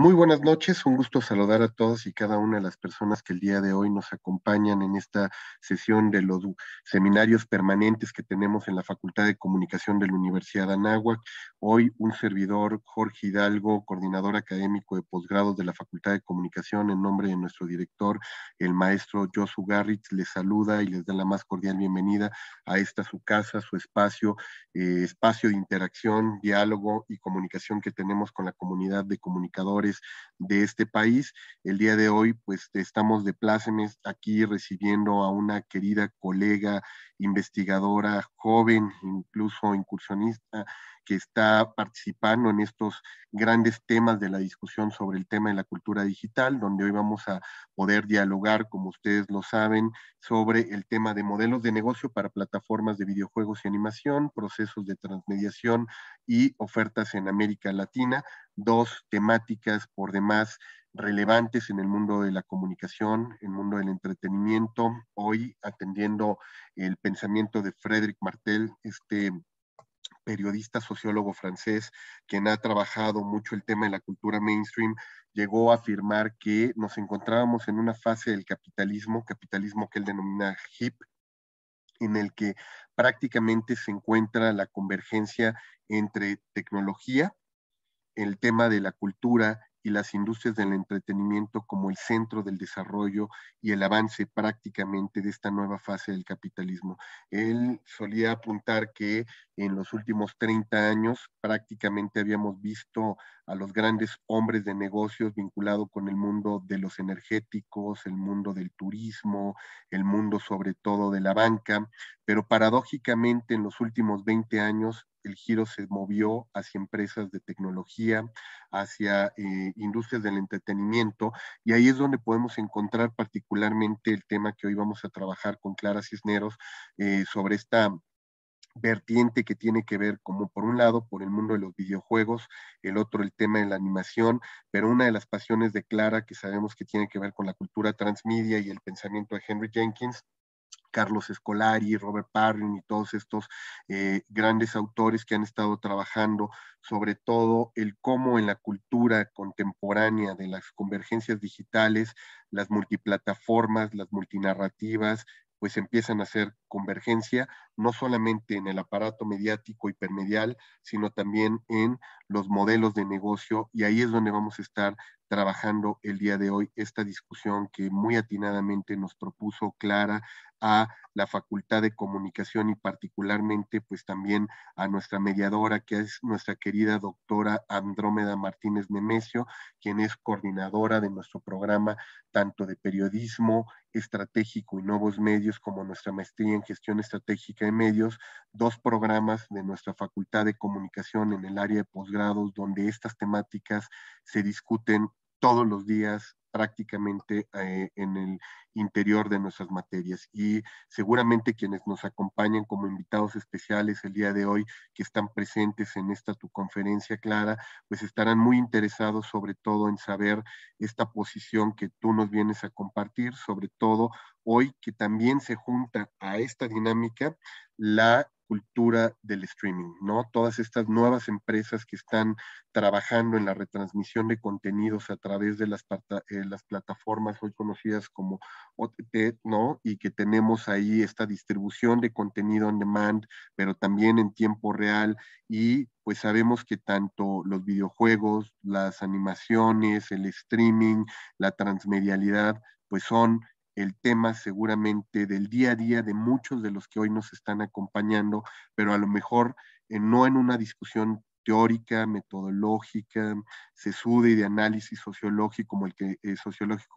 Muy buenas noches, un gusto saludar a todos y cada una de las personas que el día de hoy nos acompañan en esta sesión de los seminarios permanentes que tenemos en la Facultad de Comunicación de la Universidad de Anáhuac. Hoy un servidor, Jorge Hidalgo, coordinador académico de posgrados de la Facultad de Comunicación, en nombre de nuestro director, el maestro Josu Garritz, les saluda y les da la más cordial bienvenida a esta su casa, su espacio, espacio de interacción, diálogo y comunicación que tenemos con la comunidad de comunicadores de este país. El día de hoy, pues estamos de plácemes aquí recibiendo a una querida colega, investigadora, joven, incluso incursionista, que está participando en estos grandes temas de la discusión sobre el tema de la cultura digital, donde hoy vamos a poder dialogar, como ustedes lo saben, sobre el tema de modelos de negocio para plataformas de videojuegos y animación, procesos de transmediación y ofertas en América Latina, dos temáticas por demás relevantes en el mundo de la comunicación, en el mundo del entretenimiento, hoy atendiendo el pensamiento de Frédéric Martel, este periodista sociólogo francés, quien ha trabajado mucho el tema de la cultura mainstream, llegó a afirmar que nos encontrábamos en una fase del capitalismo, capitalismo que él denomina hip, en el que prácticamente se encuentra la convergencia entre tecnología, el tema de la cultura y las industrias del entretenimiento como el centro del desarrollo y el avance prácticamente de esta nueva fase del capitalismo. Él solía apuntar que en los últimos 30 años prácticamente habíamos visto a los grandes hombres de negocios vinculados con el mundo de los energéticos, el mundo del turismo, el mundo sobre todo de la banca, pero paradójicamente en los últimos 20 años el giro se movió hacia empresas de tecnología, hacia industrias del entretenimiento, y ahí es donde podemos encontrar particularmente el tema que hoy vamos a trabajar con Clara Cisneros sobre esta vertiente que tiene que ver como por un lado por el mundo de los videojuegos, el otro el tema de la animación, pero una de las pasiones de Clara que sabemos que tiene que ver con la cultura transmedia y el pensamiento de Henry Jenkins, Carlos Escolari, Robert Parlin y todos estos grandes autores que han estado trabajando sobre todo el cómo en la cultura contemporánea de las convergencias digitales, las multiplataformas, las multinarrativas, pues empiezan a hacer convergencia, no solamente en el aparato mediático hipermedial, sino también en los modelos de negocio, y ahí es donde vamos a estar trabajando el día de hoy esta discusión que muy atinadamente nos propuso Clara a la Facultad de Comunicación y particularmente pues también a nuestra mediadora que es nuestra querida doctora Andrómeda Martínez Nemesio, quien es coordinadora de nuestro programa tanto de periodismo estratégico y nuevos medios como nuestra maestría en gestión estratégica de medios, dos programas de nuestra Facultad de Comunicación en el área de posgrados donde estas temáticas se discuten todos los días prácticamente en el interior de nuestras materias. Y seguramente quienes nos acompañan como invitados especiales el día de hoy, que están presentes en esta tu conferencia, Clara, pues estarán muy interesados sobre todo en saber esta posición que tú nos vienes a compartir, sobre todo hoy que también se junta a esta dinámica la cultura del streaming, ¿no? Todas estas nuevas empresas que están trabajando en la retransmisión de contenidos a través de las plataformas hoy conocidas como OTT, ¿no? Y que tenemos ahí esta distribución de contenido on demand, pero también en tiempo real, y pues sabemos que tanto los videojuegos, las animaciones, el streaming, la transmedialidad, pues son el tema seguramente del día a día de muchos de los que hoy nos están acompañando, pero a lo mejor no en una discusión teórica, metodológica, sesuda y de análisis sociológico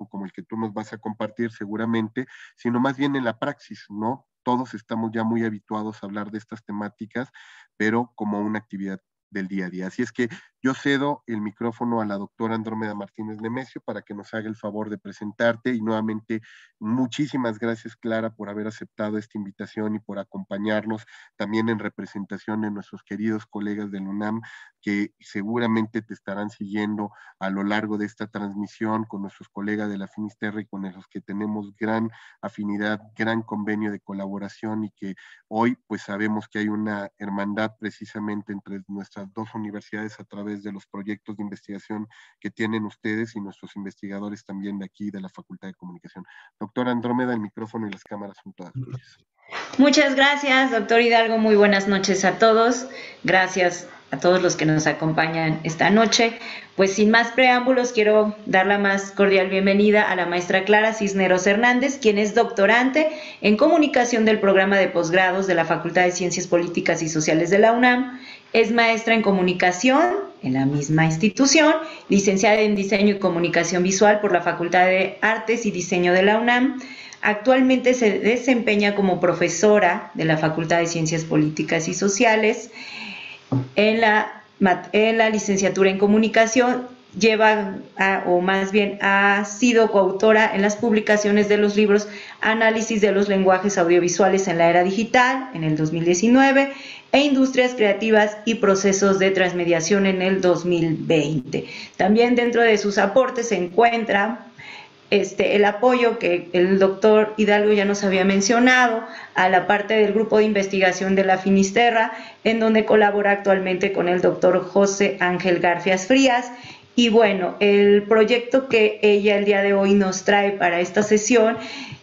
como el que tú nos vas a compartir seguramente, sino más bien en la praxis, ¿no? Todos estamos ya muy habituados a hablar de estas temáticas, pero como una actividad del día a día. Así es que yo cedo el micrófono a la doctora Andrómeda Martínez Nemesio para que nos haga el favor de presentarte y nuevamente muchísimas gracias, Clara, por haber aceptado esta invitación y por acompañarnos también en representación de nuestros queridos colegas del UNAM que seguramente te estarán siguiendo a lo largo de esta transmisión con nuestros colegas de la Finisterra y con los que tenemos gran afinidad, gran convenio de colaboración y que hoy pues sabemos que hay una hermandad precisamente entre nuestra nuestras dos universidades a través de los proyectos de investigación que tienen ustedes y nuestros investigadores también de aquí, de la Facultad de Comunicación. Doctora Andrómeda, el micrófono y las cámaras son todas tuyas. Muchas gracias, doctor Hidalgo. Muy buenas noches a todos. Gracias a todos los que nos acompañan esta noche. Pues sin más preámbulos, quiero dar la más cordial bienvenida a la maestra Clara Cisneros Hernández, quien es doctorante en comunicación del programa de posgrados de la Facultad de Ciencias Políticas y Sociales de la UNAM. Es maestra en comunicación en la misma institución, licenciada en diseño y comunicación visual por la Facultad de Artes y Diseño de la UNAM. Actualmente se desempeña como profesora de la Facultad de Ciencias Políticas y Sociales. En la licenciatura en comunicación ha sido coautora en las publicaciones de los libros Análisis de los lenguajes audiovisuales en la era digital en el 2019 e Industrias creativas y procesos de transmediación en el 2020. También dentro de sus aportes se encuentra el apoyo que el doctor Hidalgo ya nos había mencionado a la parte del grupo de investigación de la Finisterra, en donde colabora actualmente con el doctor José Ángel Garfias Frías. Y bueno, el proyecto que ella el día de hoy nos trae para esta sesión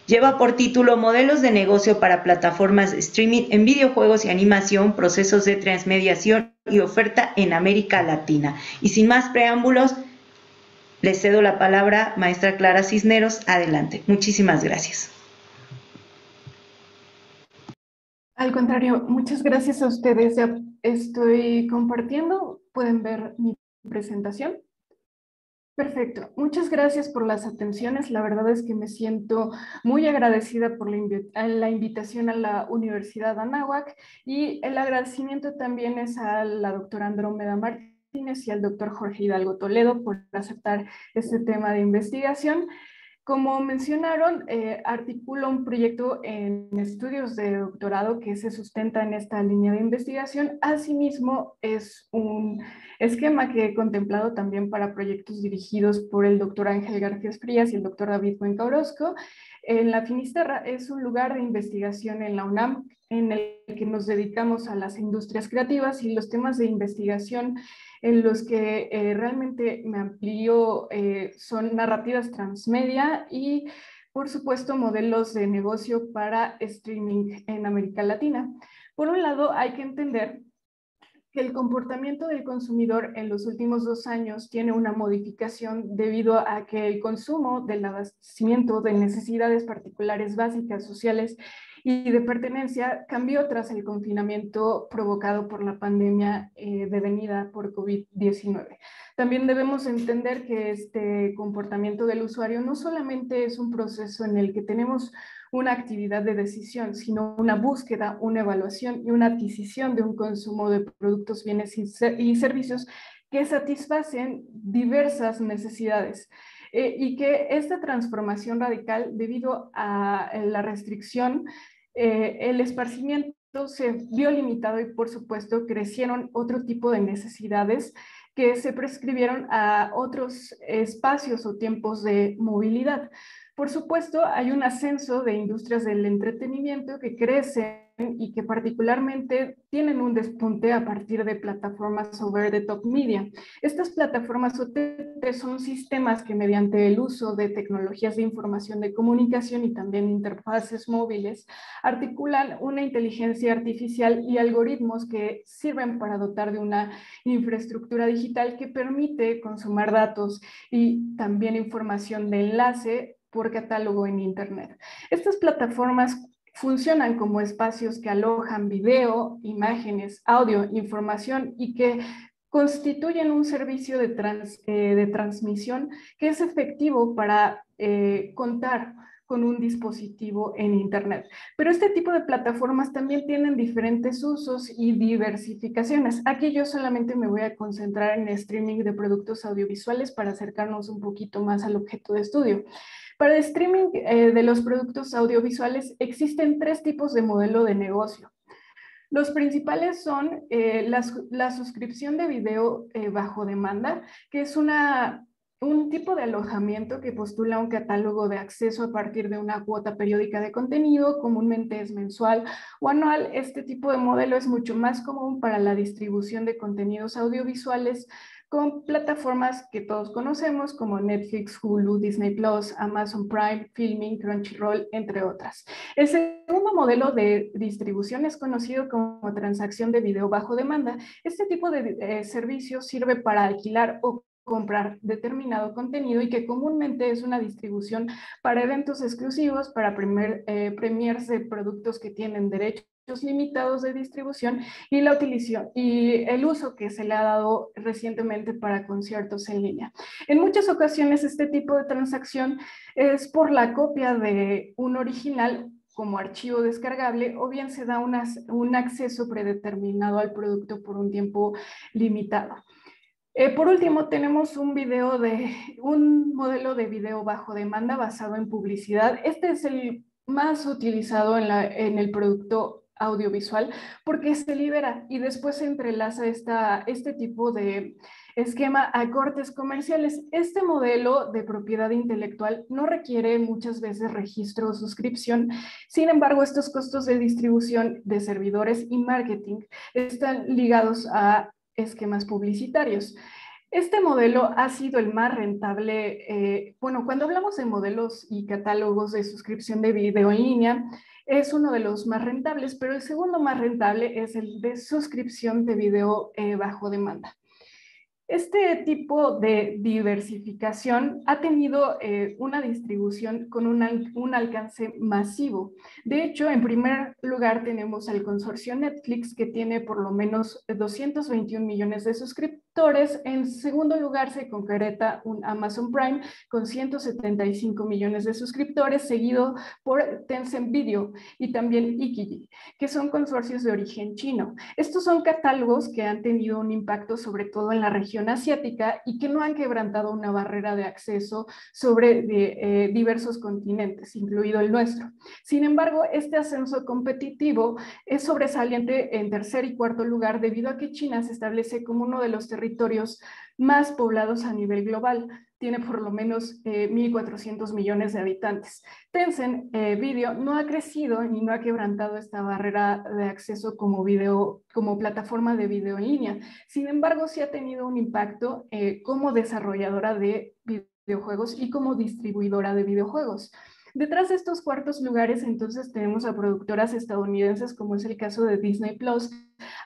lleva por título Modelos de negocio para plataformas de streaming en videojuegos y animación, procesos de transmediación y oferta en América Latina. Y sin más preámbulos, le cedo la palabra, maestra Clara Cisneros. Adelante. Muchísimas gracias. Al contrario, muchas gracias a ustedes. Ya estoy compartiendo. ¿Pueden ver mi presentación? Perfecto. Muchas gracias por las atenciones. La verdad es que me siento muy agradecida por la invitación a la Universidad Anáhuac, y el agradecimiento también es a la doctora Andrómeda Martínez y al doctor Jorge Hidalgo Toledo por aceptar este tema de investigación. Como mencionaron, articulo un proyecto en estudios de doctorado que se sustenta en esta línea de investigación. Asimismo, es un esquema que he contemplado también para proyectos dirigidos por el doctor Ángel Garfias Frías y el doctor David Cuenca Orozco. En la Finisterra es un lugar de investigación en la UNAM en el que nos dedicamos a las industrias creativas, y los temas de investigación en los que realmente me amplío son narrativas transmedia y, por supuesto, modelos de negocio para streaming en América Latina. Por un lado, hay que entender que el comportamiento del consumidor en los últimos 2 años tiene una modificación debido a que el consumo del abastecimiento de necesidades particulares básicas, sociales y de pertenencia cambió tras el confinamiento provocado por la pandemia devenida por COVID-19. También debemos entender que este comportamiento del usuario no solamente es un proceso en el que tenemos una actividad de decisión, sino una búsqueda, una evaluación y una adquisición de un consumo de productos, bienes y servicios que satisfacen diversas necesidades. Y que esta transformación radical, debido a la restricción, el esparcimiento se vio limitado y, por supuesto, crecieron otro tipo de necesidades que se prescribieron a otros espacios o tiempos de movilidad. Por supuesto, hay un ascenso de industrias del entretenimiento que crecen y que particularmente tienen un despunte a partir de plataformas over the top media. Estas plataformas OTT son sistemas que, mediante el uso de tecnologías de información de comunicación y también interfaces móviles, articulan una inteligencia artificial y algoritmos que sirven para dotar de una infraestructura digital que permite consumir datos y también información de enlace por catálogo en Internet. Estas plataformas funcionan como espacios que alojan video, imágenes, audio, información y que constituyen un servicio de transmisión que es efectivo para contar con un dispositivo en Internet. Pero este tipo de plataformas también tienen diferentes usos y diversificaciones. Aquí yo solamente me voy a concentrar en streaming de productos audiovisuales para acercarnos un poquito más al objeto de estudio. Para el streaming de los productos audiovisuales existen 3 tipos de modelo de negocio. Los principales son la suscripción de video bajo demanda, que es una un tipo de alojamiento que postula un catálogo de acceso a partir de una cuota periódica de contenido, comúnmente es mensual o anual. Este tipo de modelo es mucho más común para la distribución de contenidos audiovisuales con plataformas que todos conocemos como Netflix, Hulu, Disney Plus, Amazon Prime, Filming, Crunchyroll, entre otras. El segundo modelo de distribución es conocido como transacción de video bajo demanda. Este tipo de servicio sirve para alquilar o comprar determinado contenido y que comúnmente es una distribución para eventos exclusivos, para premiers de productos que tienen derechos limitados de distribución y la utilización y el uso que se le ha dado recientemente para conciertos en línea. En muchas ocasiones este tipo de transacción es por la copia de un original como archivo descargable o bien se da un acceso predeterminado al producto por un tiempo limitado. Por último, tenemos un modelo de video bajo demanda basado en publicidad. Este es el más utilizado en el producto audiovisual porque se libera y después se entrelaza este tipo de esquema a cortes comerciales. Este modelo de propiedad intelectual no requiere muchas veces registro o suscripción. Sin embargo, estos costos de distribución de servidores y marketing están ligados a esquemas publicitarios. Este modelo ha sido el más rentable. Bueno, cuando hablamos de modelos y catálogos de suscripción de video en línea, es uno de los más rentables, pero el segundo más rentable es el de suscripción de video bajo demanda. Este tipo de diversificación ha tenido una distribución con un alcance masivo. De hecho, en primer lugar tenemos al consorcio Netflix, que tiene por lo menos 221 millones de suscriptores. En segundo lugar se concreta un Amazon Prime con 175 millones de suscriptores, seguido por Tencent Video y también Ikiji, que son consorcios de origen chino. Estos son catálogos que han tenido un impacto sobre todo en la región asiática y que no han quebrantado una barrera de acceso sobre diversos continentes, incluido el nuestro. Sin embargo, este ascenso competitivo es sobresaliente en tercer y cuarto lugar debido a que China se establece como uno de los territorios más poblados a nivel global. Tiene por lo menos 1.400 millones de habitantes. Tencent Video no ha crecido ni no ha quebrantado esta barrera de acceso como plataforma de video en línea. Sin embargo, sí ha tenido un impacto como desarrolladora de videojuegos y como distribuidora de videojuegos. Detrás de estos cuartos lugares, entonces, tenemos a productoras estadounidenses, como es el caso de Disney Plus,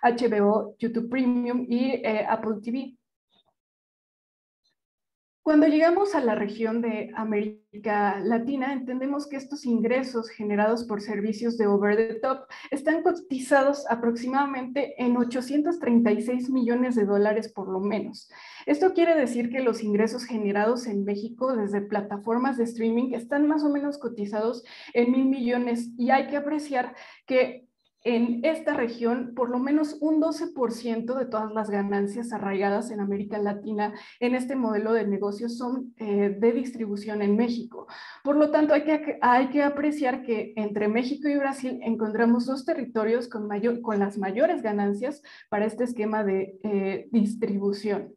HBO, YouTube Premium y Apple TV. Cuando llegamos a la región de América Latina, entendemos que estos ingresos generados por servicios de over the top están cotizados aproximadamente en 836 millones de dólares por lo menos. Esto quiere decir que los ingresos generados en México desde plataformas de streaming están más o menos cotizados en 1,000 millones y hay que apreciar que en esta región, por lo menos un 12% de todas las ganancias arraigadas en América Latina en este modelo de negocios son de distribución en México. Por lo tanto, hay que apreciar que entre México y Brasil encontramos dos territorios con las mayores ganancias para este esquema de distribución.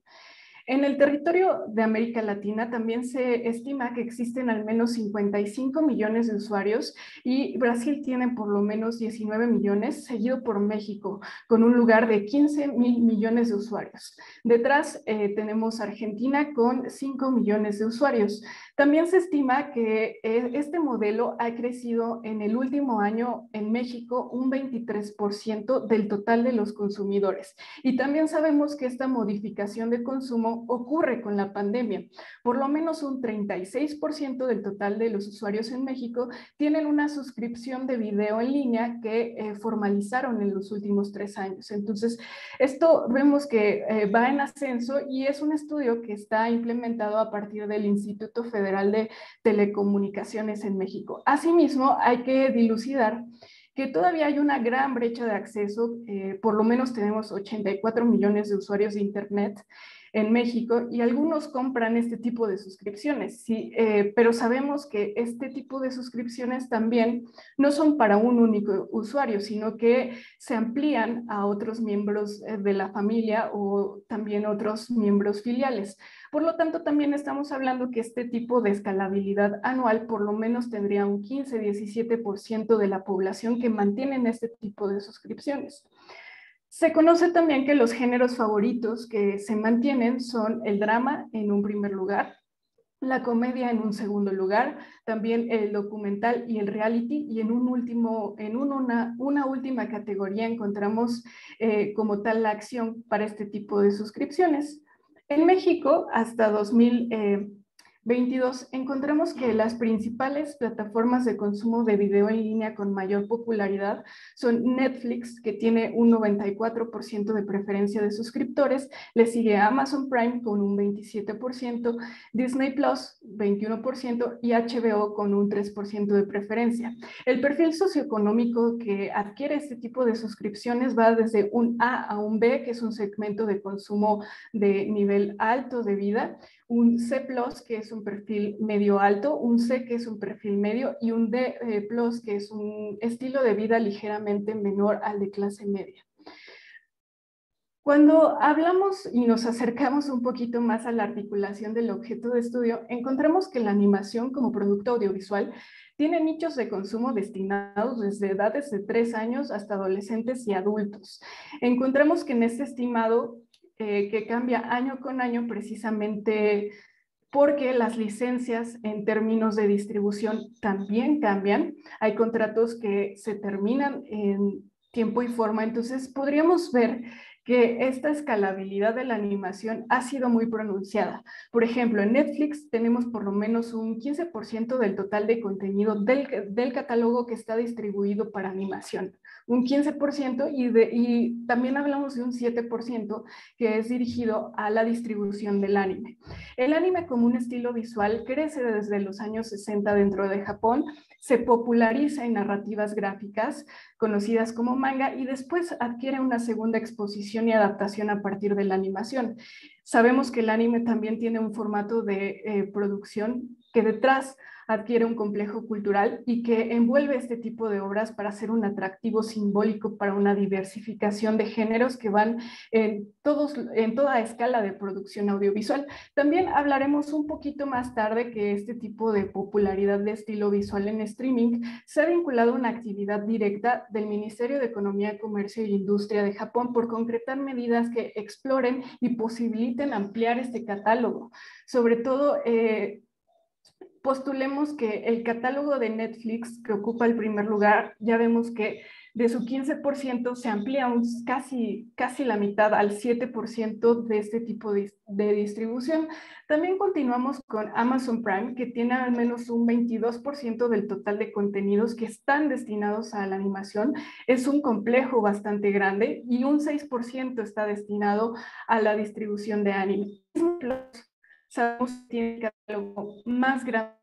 En el territorio de América Latina también se estima que existen al menos 55 millones de usuarios y Brasil tiene por lo menos 19 millones, seguido por México, con un lugar de 15,000 millones de usuarios. Detrás tenemos Argentina con 5 millones de usuarios. También se estima que este modelo ha crecido en el último año en México un 23% del total de los consumidores. Y también sabemos que esta modificación de consumo ocurre con la pandemia. Por lo menos un 36% del total de los usuarios en México tienen una suscripción de video en línea que formalizaron en los últimos 3 años. Entonces, esto vemos que va en ascenso y es un estudio que está implementado a partir del Instituto Federal de Telecomunicaciones en México. Asimismo, hay que dilucidar que todavía hay una gran brecha de acceso, por lo menos tenemos 84 millones de usuarios de Internet. en México y algunos compran este tipo de suscripciones, sí, pero sabemos que este tipo de suscripciones también no son para un único usuario, sino que se amplían a otros miembros de la familia o también otros miembros filiales. Por lo tanto, también estamos hablando que este tipo de escalabilidad anual por lo menos tendría un 15-17% de la población que mantienen este tipo de suscripciones. Se conoce también que los géneros favoritos que se mantienen son el drama en un primer lugar, la comedia en un segundo lugar, también el documental y el reality, y en una última categoría encontramos como tal la acción para este tipo de suscripciones. En México, hasta 2022, encontramos que las principales plataformas de consumo de video en línea con mayor popularidad son Netflix, que tiene un 94% de preferencia de suscriptores, le sigue Amazon Prime con un 27%, Disney Plus 21% y HBO con un 3% de preferencia. El perfil socioeconómico que adquiere este tipo de suscripciones va desde un A a un B, que es un segmento de consumo de nivel alto de vida, un C+, que es un perfil medio alto, un C, que es un perfil medio, y un D+, que es un estilo de vida ligeramente menor al de clase media. Cuando hablamos y nos acercamos un poquito más a la articulación del objeto de estudio, encontramos que la animación como producto audiovisual tiene nichos de consumo destinados desde edades de 3 años hasta adolescentes y adultos. Encontramos que en este estimado, que cambia año con año precisamente porque las licencias en términos de distribución también cambian. Hay contratos que se terminan en tiempo y forma, entonces podríamos ver que esta escalabilidad de la animación ha sido muy pronunciada. Por ejemplo, en Netflix tenemos por lo menos un 15% del total de contenido del catálogo que está distribuido para animación, un 15%, y también hablamos de un 7% que es dirigido a la distribución del anime. El anime como un estilo visual crece desde los años 60 dentro de Japón, se populariza en narrativas gráficas conocidas como manga y después adquiere una segunda exposición y adaptación a partir de la animación. Sabemos que el anime también tiene un formato de producción que detrás adquiere un complejo cultural y que envuelve este tipo de obras para ser un atractivo simbólico para una diversificación de géneros que van en toda escala de producción audiovisual. También hablaremos un poquito más tarde que este tipo de popularidad de estilo visual en streaming se ha vinculado a una actividad directa del Ministerio de Economía, Comercio e Industria de Japón por concretar medidas que exploren y posibiliten ampliar este catálogo. Sobre todo, postulemos que el catálogo de Netflix, que ocupa el primer lugar, ya vemos que de su 15% se amplía casi la mitad al 7% de este tipo de distribución. También continuamos con Amazon Prime, que tiene al menos un 22% del total de contenidos que están destinados a la animación. Es un complejo bastante grande y un 6% está destinado a la distribución de anime. Sabemos que tiene el catálogo más grande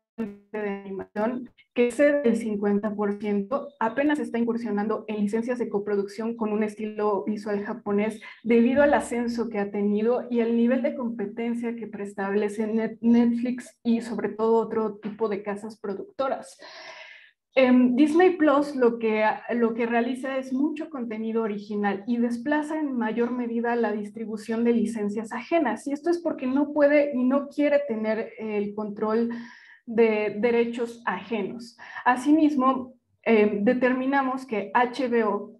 de animación, que es del 50%, apenas está incursionando en licencias de coproducción con un estilo visual japonés debido al ascenso que ha tenido y el nivel de competencia que preestablece Netflix y sobre todo otro tipo de casas productoras. Disney Plus lo que realiza es mucho contenido original y desplaza en mayor medida la distribución de licencias ajenas, y esto es porque no puede y no quiere tener el control de derechos ajenos. Asimismo, determinamos que HBO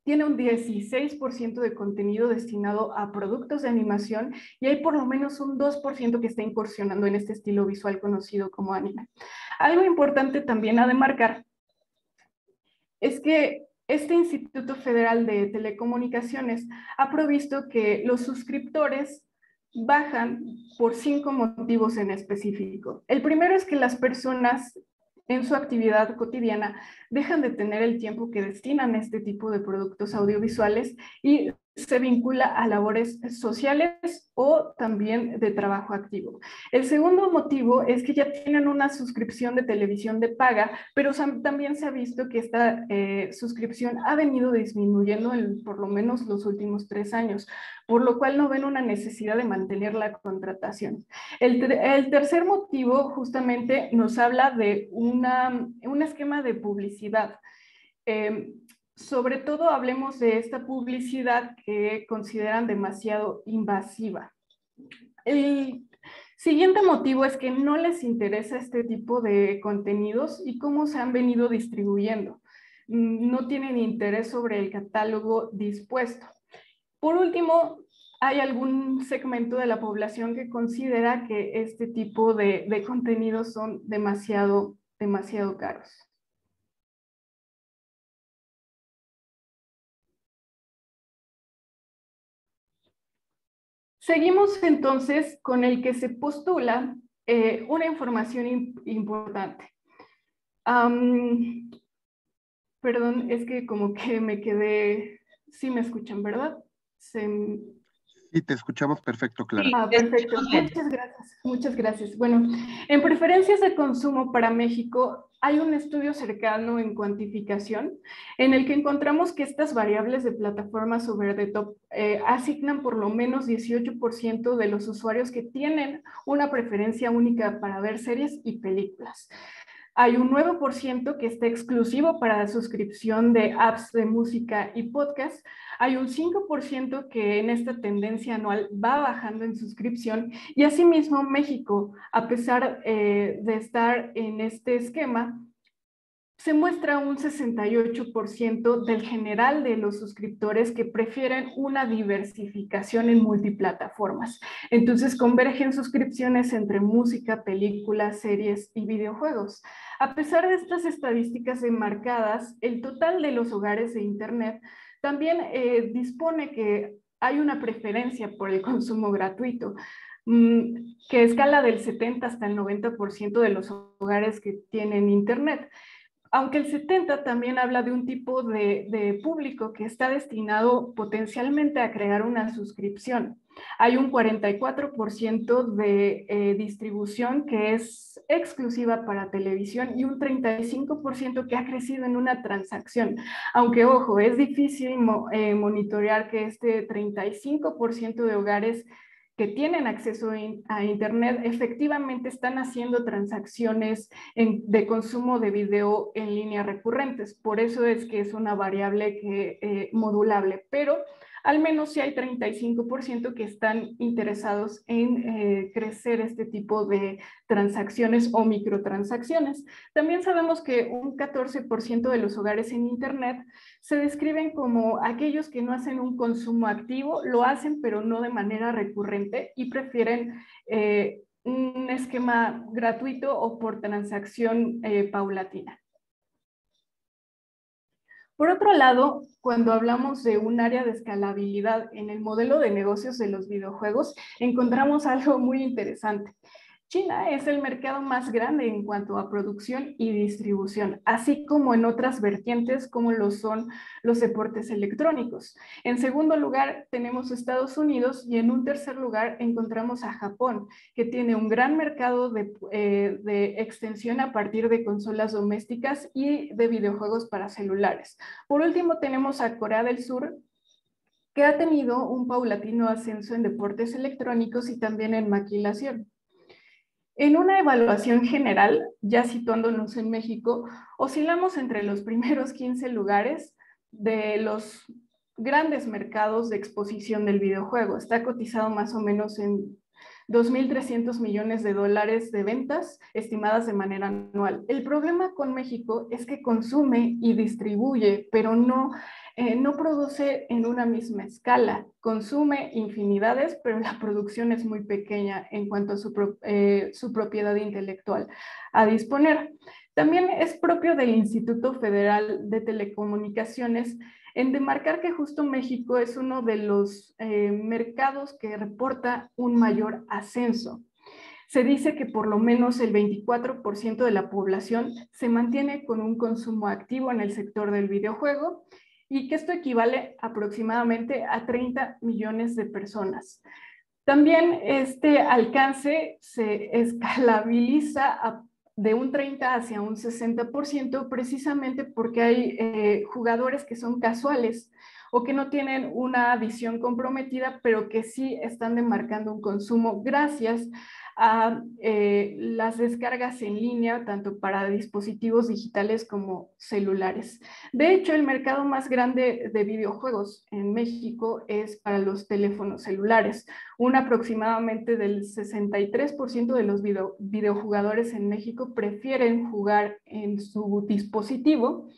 tiene un 16% de contenido destinado a productos de animación y hay por lo menos un 2% que está incursionando en este estilo visual conocido como anime. Algo importante también a demarcar es que este Instituto Federal de Telecomunicaciones ha provisto que los suscriptores bajan por 5 motivos en específico. El primero es que las personas en su actividad cotidiana dejan de tener el tiempo que destinan a este tipo de productos audiovisuales y se vincula a labores sociales o también de trabajo activo. El segundo motivo es que ya tienen una suscripción de televisión de paga, pero también se ha visto que esta suscripción ha venido disminuyendo en por lo menos los últimos 3 años, por lo cual no ven una necesidad de mantener la contratación. El tercer motivo justamente nos habla de un esquema de publicidad. Sobre todo hablemos de esta publicidad que consideran demasiado invasiva. El siguiente motivo es que no les interesa este tipo de contenidos y cómo se han venido distribuyendo. No tienen interés sobre el catálogo dispuesto. Por último, hay algún segmento de la población que considera que este tipo de contenidos son demasiado caros. Seguimos entonces con el que se postula una información importante. Perdón, es que como que me quedé... Sí me escuchan, ¿verdad? Sí, te escuchamos perfecto, Clara. Perfecto. Muchas gracias. Bueno, en preferencias de consumo para México hay un estudio cercano en cuantificación en el que encontramos que estas variables de plataformas over the top asignan por lo menos 18% de los usuarios que tienen una preferencia única para ver series y películas. Hay un 9% que está exclusivo para la suscripción de apps de música y podcast. Hay un 5% que en esta tendencia anual va bajando en suscripción. Y asimismo, México, a pesar de estar en este esquema, se muestra un 68% del general de los suscriptores que prefieren una diversificación en multiplataformas. Entonces convergen suscripciones entre música, películas, series y videojuegos. A pesar de estas estadísticas enmarcadas, el total de los hogares de Internet también dispone que hay una preferencia por el consumo gratuito, que escala del 70 hasta el 90% de los hogares que tienen Internet. Aunque el 70 también habla de un tipo de público que está destinado potencialmente a crear una suscripción. Hay un 44% de distribución que es exclusiva para televisión y un 35% que ha crecido en una transacción. Aunque, ojo, es difícil monitorear que este 35% de hogares que tienen acceso a Internet efectivamente están haciendo transacciones de consumo de video en línea recurrentes. Por eso es que es una variable modulable, pero al menos sí hay 35% que están interesados en crecer este tipo de transacciones o microtransacciones. También sabemos que un 14% de los hogares en Internet se describen como aquellos que no hacen un consumo activo, lo hacen pero no de manera recurrente y prefieren un esquema gratuito o por transacción paulatina. Por otro lado, cuando hablamos de un área de escalabilidad en el modelo de negocios de los videojuegos, encontramos algo muy interesante. China es el mercado más grande en cuanto a producción y distribución, así como en otras vertientes como lo son los deportes electrónicos. En segundo lugar tenemos Estados Unidos y en un tercer lugar encontramos a Japón, que tiene un gran mercado de extensión a partir de consolas domésticas y de videojuegos para celulares. Por último tenemos a Corea del Sur, que ha tenido un paulatino ascenso en deportes electrónicos y también en maquilación. En una evaluación general, ya situándonos en México, oscilamos entre los primeros 15 lugares de los grandes mercados de exposición del videojuego. Está cotizado más o menos en 2.300 millones de dólares de ventas estimadas de manera anual. El problema con México es que consume y distribuye, pero no produce en una misma escala. Consume infinidades, pero la producción es muy pequeña en cuanto a su propiedad intelectual a disponer. También es propio del Instituto Federal de Telecomunicaciones en demarcar que justo México es uno de los mercados que reporta un mayor ascenso. Se dice que por lo menos el 24% de la población se mantiene con un consumo activo en el sector del videojuego y que esto equivale aproximadamente a 30 millones de personas. También este alcance se escalabiliza de un 30 hacia un 60% precisamente porque hay jugadores que son casuales o que no tienen una visión comprometida, pero que sí están demarcando un consumo gracias a las descargas en línea, tanto para dispositivos digitales como celulares. De hecho, el mercado más grande de videojuegos en México es para los teléfonos celulares. Un aproximadamente del 63% de los videojugadores en México prefieren jugar en su dispositivo.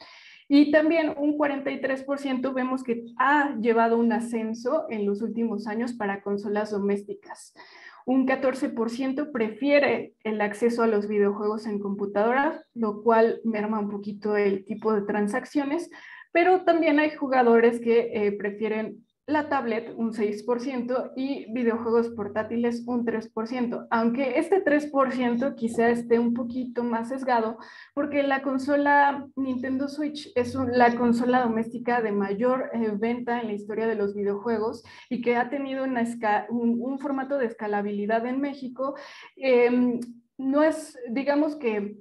Y también un 43% vemos que ha llevado un ascenso en los últimos años para consolas domésticas. Un 14% prefiere el acceso a los videojuegos en computadora, lo cual merma un poquito el tipo de transacciones, pero también hay jugadores que prefieren la tablet un 6% y videojuegos portátiles un 3%, aunque este 3% quizá esté un poquito más sesgado porque la consola Nintendo Switch es la consola doméstica de mayor venta en la historia de los videojuegos y que ha tenido un formato de escalabilidad en México. No es, digamos que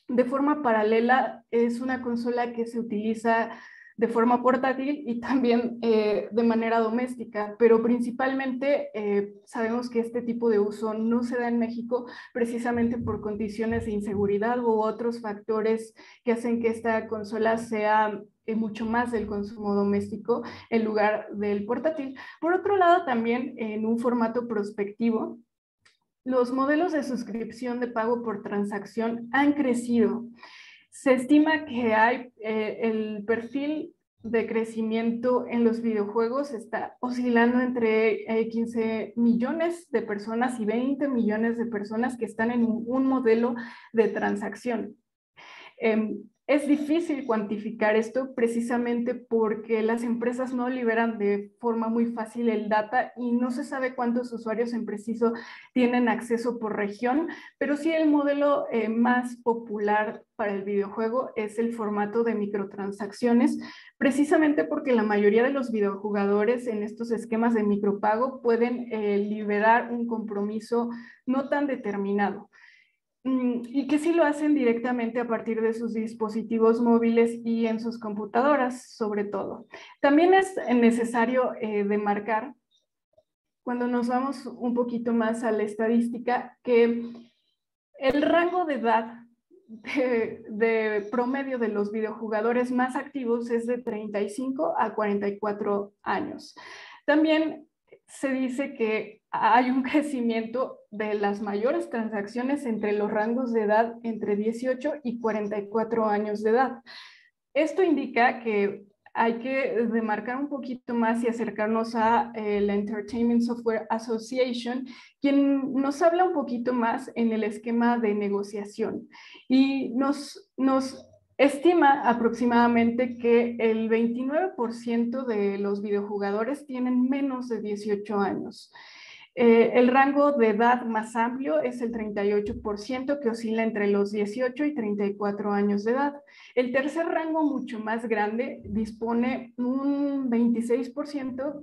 de forma paralela, es una consola que se utiliza de forma portátil y también de manera doméstica, pero principalmente sabemos que este tipo de uso no se da en México precisamente por condiciones de inseguridad u otros factores que hacen que esta consola sea mucho más del consumo doméstico en lugar del portátil. Por otro lado, también en un formato prospectivo, los modelos de suscripción de pago por transacción han crecido. Se estima que hay el perfil de crecimiento en los videojuegos está oscilando entre 15 millones de personas y 20 millones de personas que están en un modelo de transacción. Es difícil cuantificar esto precisamente porque las empresas no liberan de forma muy fácil el data y no se sabe cuántos usuarios en preciso tienen acceso por región, pero sí el modelo más popular para el videojuego es el formato de microtransacciones, precisamente porque la mayoría de los videojugadores en estos esquemas de micropago pueden liberar un compromiso no tan determinado. Y que sí lo hacen directamente a partir de sus dispositivos móviles y en sus computadoras, sobre todo. También es necesario demarcar, cuando nos vamos un poquito más a la estadística, que el rango de edad de promedio de los videojugadores más activos es de 35 a 44 años. También se dice que hay un crecimiento de las mayores transacciones entre los rangos de edad entre 18 y 44 años de edad. Esto indica que hay que demarcar un poquito más y acercarnos a la Entertainment Software Association, quien nos habla un poquito más en el esquema de negociación y nos estima aproximadamente que el 29% de los videojugadores tienen menos de 18 años. El rango de edad más amplio es el 38%, que oscila entre los 18 y 34 años de edad. El tercer rango, mucho más grande, dispone un 26%,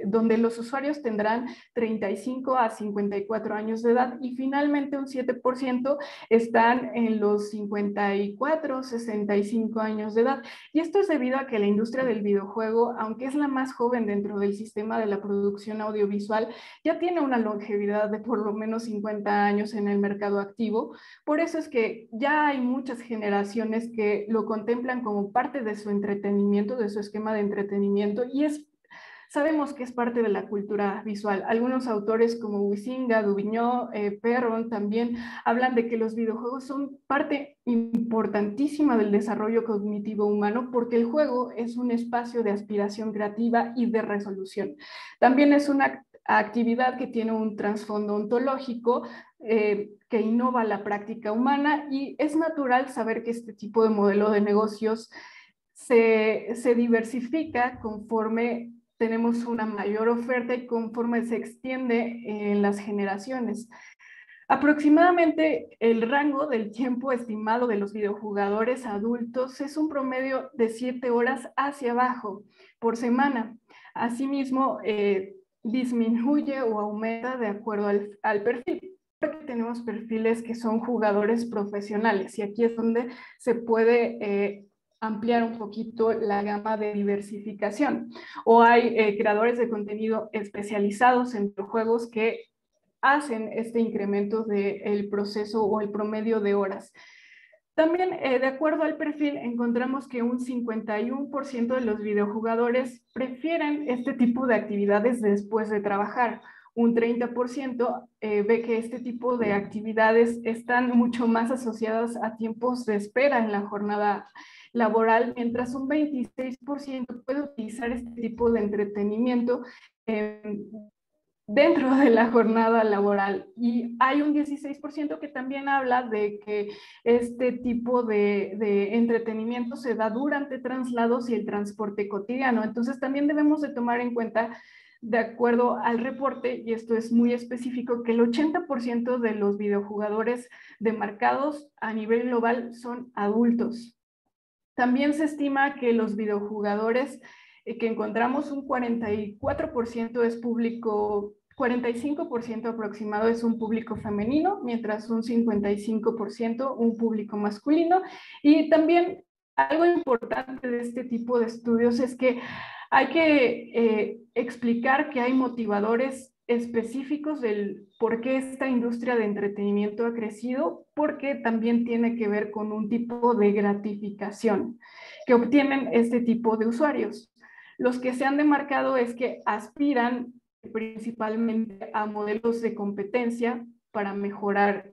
donde los usuarios tendrán 35 a 54 años de edad, y finalmente un 7% están en los 54, 65 años de edad. Y esto es debido a que la industria del videojuego, aunque es la más joven dentro del sistema de la producción audiovisual, ya tiene una longevidad de por lo menos 50 años en el mercado activo. Por eso es que ya hay muchas generaciones que lo contemplan como parte de su entretenimiento, de su esquema de entretenimiento, y sabemos que es parte de la cultura visual. Algunos autores como Huizinga, Duviñó, Perron también hablan de que los videojuegos son parte importantísima del desarrollo cognitivo humano porque el juego es un espacio de aspiración creativa y de resolución. También es una actividad que tiene un trasfondo ontológico que innova la práctica humana, y es natural saber que este tipo de modelo de negocios se diversifica conforme tenemos una mayor oferta y conforme se extiende en las generaciones. Aproximadamente el rango del tiempo estimado de los videojugadores adultos es un promedio de 7 horas hacia abajo por semana. Asimismo, disminuye o aumenta de acuerdo al perfil. Porque tenemos perfiles que son jugadores profesionales y aquí es donde se puede ampliar un poquito la gama de diversificación. O hay creadores de contenido especializados en juegos que hacen este incremento del proceso o el promedio de horas. También, de acuerdo al perfil, encontramos que un 51% de los videojugadores prefieren este tipo de actividades después de trabajar. Un 30% ve que este tipo de actividades están mucho más asociadas a tiempos de espera en la jornada laboral, mientras un 26% puede utilizar este tipo de entretenimiento dentro de la jornada laboral. Y hay un 16% que también habla de que este tipo de entretenimiento se da durante traslados y el transporte cotidiano. Entonces también debemos de tomar en cuenta, de acuerdo al reporte, y esto es muy específico, que el 80% de los videojugadores demarcados a nivel global son adultos. También se estima que los videojugadores que encontramos un 44% es público, 45% aproximado es un público femenino, mientras un 55% un público masculino. Y también algo importante de este tipo de estudios es que hay que explicar que hay motivadores específicos del por qué esta industria de entretenimiento ha crecido, porque también tiene que ver con un tipo de gratificación que obtienen este tipo de usuarios. Los que se han demarcado es que aspiran principalmente a modelos de competencia para mejorar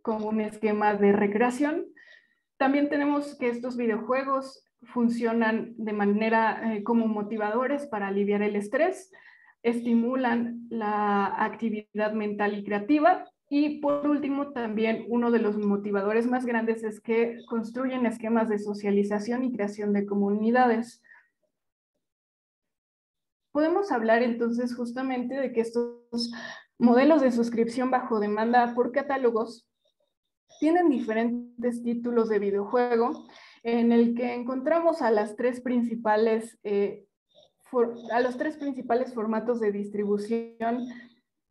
con un esquema de recreación. También tenemos que estos videojuegos funcionan de manera como motivadores para aliviar el estrés, estimulan la actividad mental y creativa. Y por último, también uno de los motivadores más grandes es que construyen esquemas de socialización y creación de comunidades. Podemos hablar entonces justamente de que estos modelos de suscripción bajo demanda por catálogos tienen diferentes títulos de videojuego en el que encontramos a los tres principales formatos de distribución,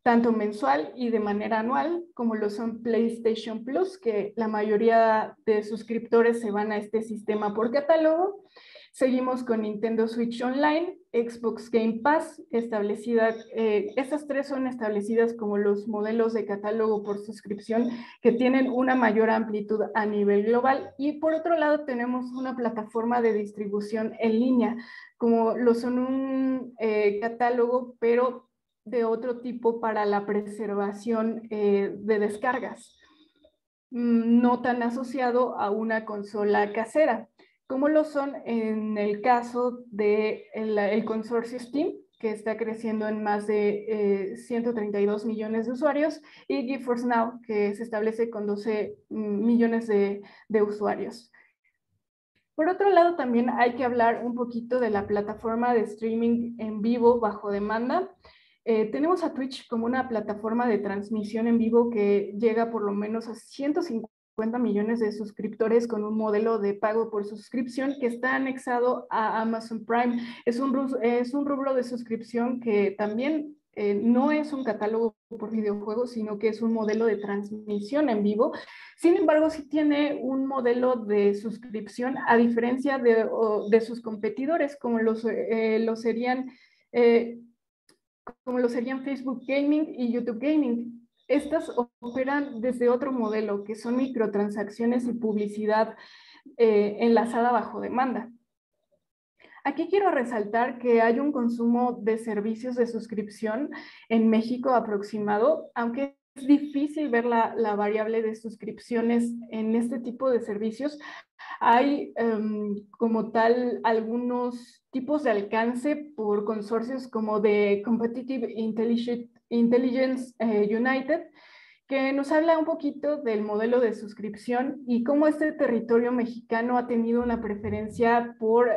tanto mensual y de manera anual, como lo son PlayStation Plus, que la mayoría de suscriptores se van a este sistema por catálogo. Seguimos con Nintendo Switch Online, Xbox Game Pass, estas tres son establecidas como los modelos de catálogo por suscripción que tienen una mayor amplitud a nivel global. Y por otro lado tenemos una plataforma de distribución en línea, como lo son un catálogo, pero de otro tipo para la preservación de descargas, no tan asociado a una consola casera, como lo son en el caso del consorcio Steam, que está creciendo en más de 132 millones de usuarios, y GeForce Now, que se establece con 12 millones de usuarios. Por otro lado, también hay que hablar un poquito de la plataforma de streaming en vivo bajo demanda. Tenemos a Twitch como una plataforma de transmisión en vivo que llega por lo menos a 150 millones de suscriptores con un modelo de pago por suscripción que está anexado a Amazon Prime. Es un rubro de suscripción que también no es un catálogo por videojuegos, sino que es un modelo de transmisión en vivo. Sin embargo, sí tiene un modelo de suscripción a diferencia de sus competidores, como lo serían Facebook Gaming y YouTube Gaming. Estas operan desde otro modelo, que son microtransacciones y publicidad enlazada bajo demanda. Aquí quiero resaltar que hay un consumo de servicios de suscripción en México aproximado, aunque es difícil ver la variable de suscripciones en este tipo de servicios. Hay como tal algunos tipos de alcance por consorcios como de Competitive Intelligence United, que nos habla un poquito del modelo de suscripción y cómo este territorio mexicano ha tenido una preferencia por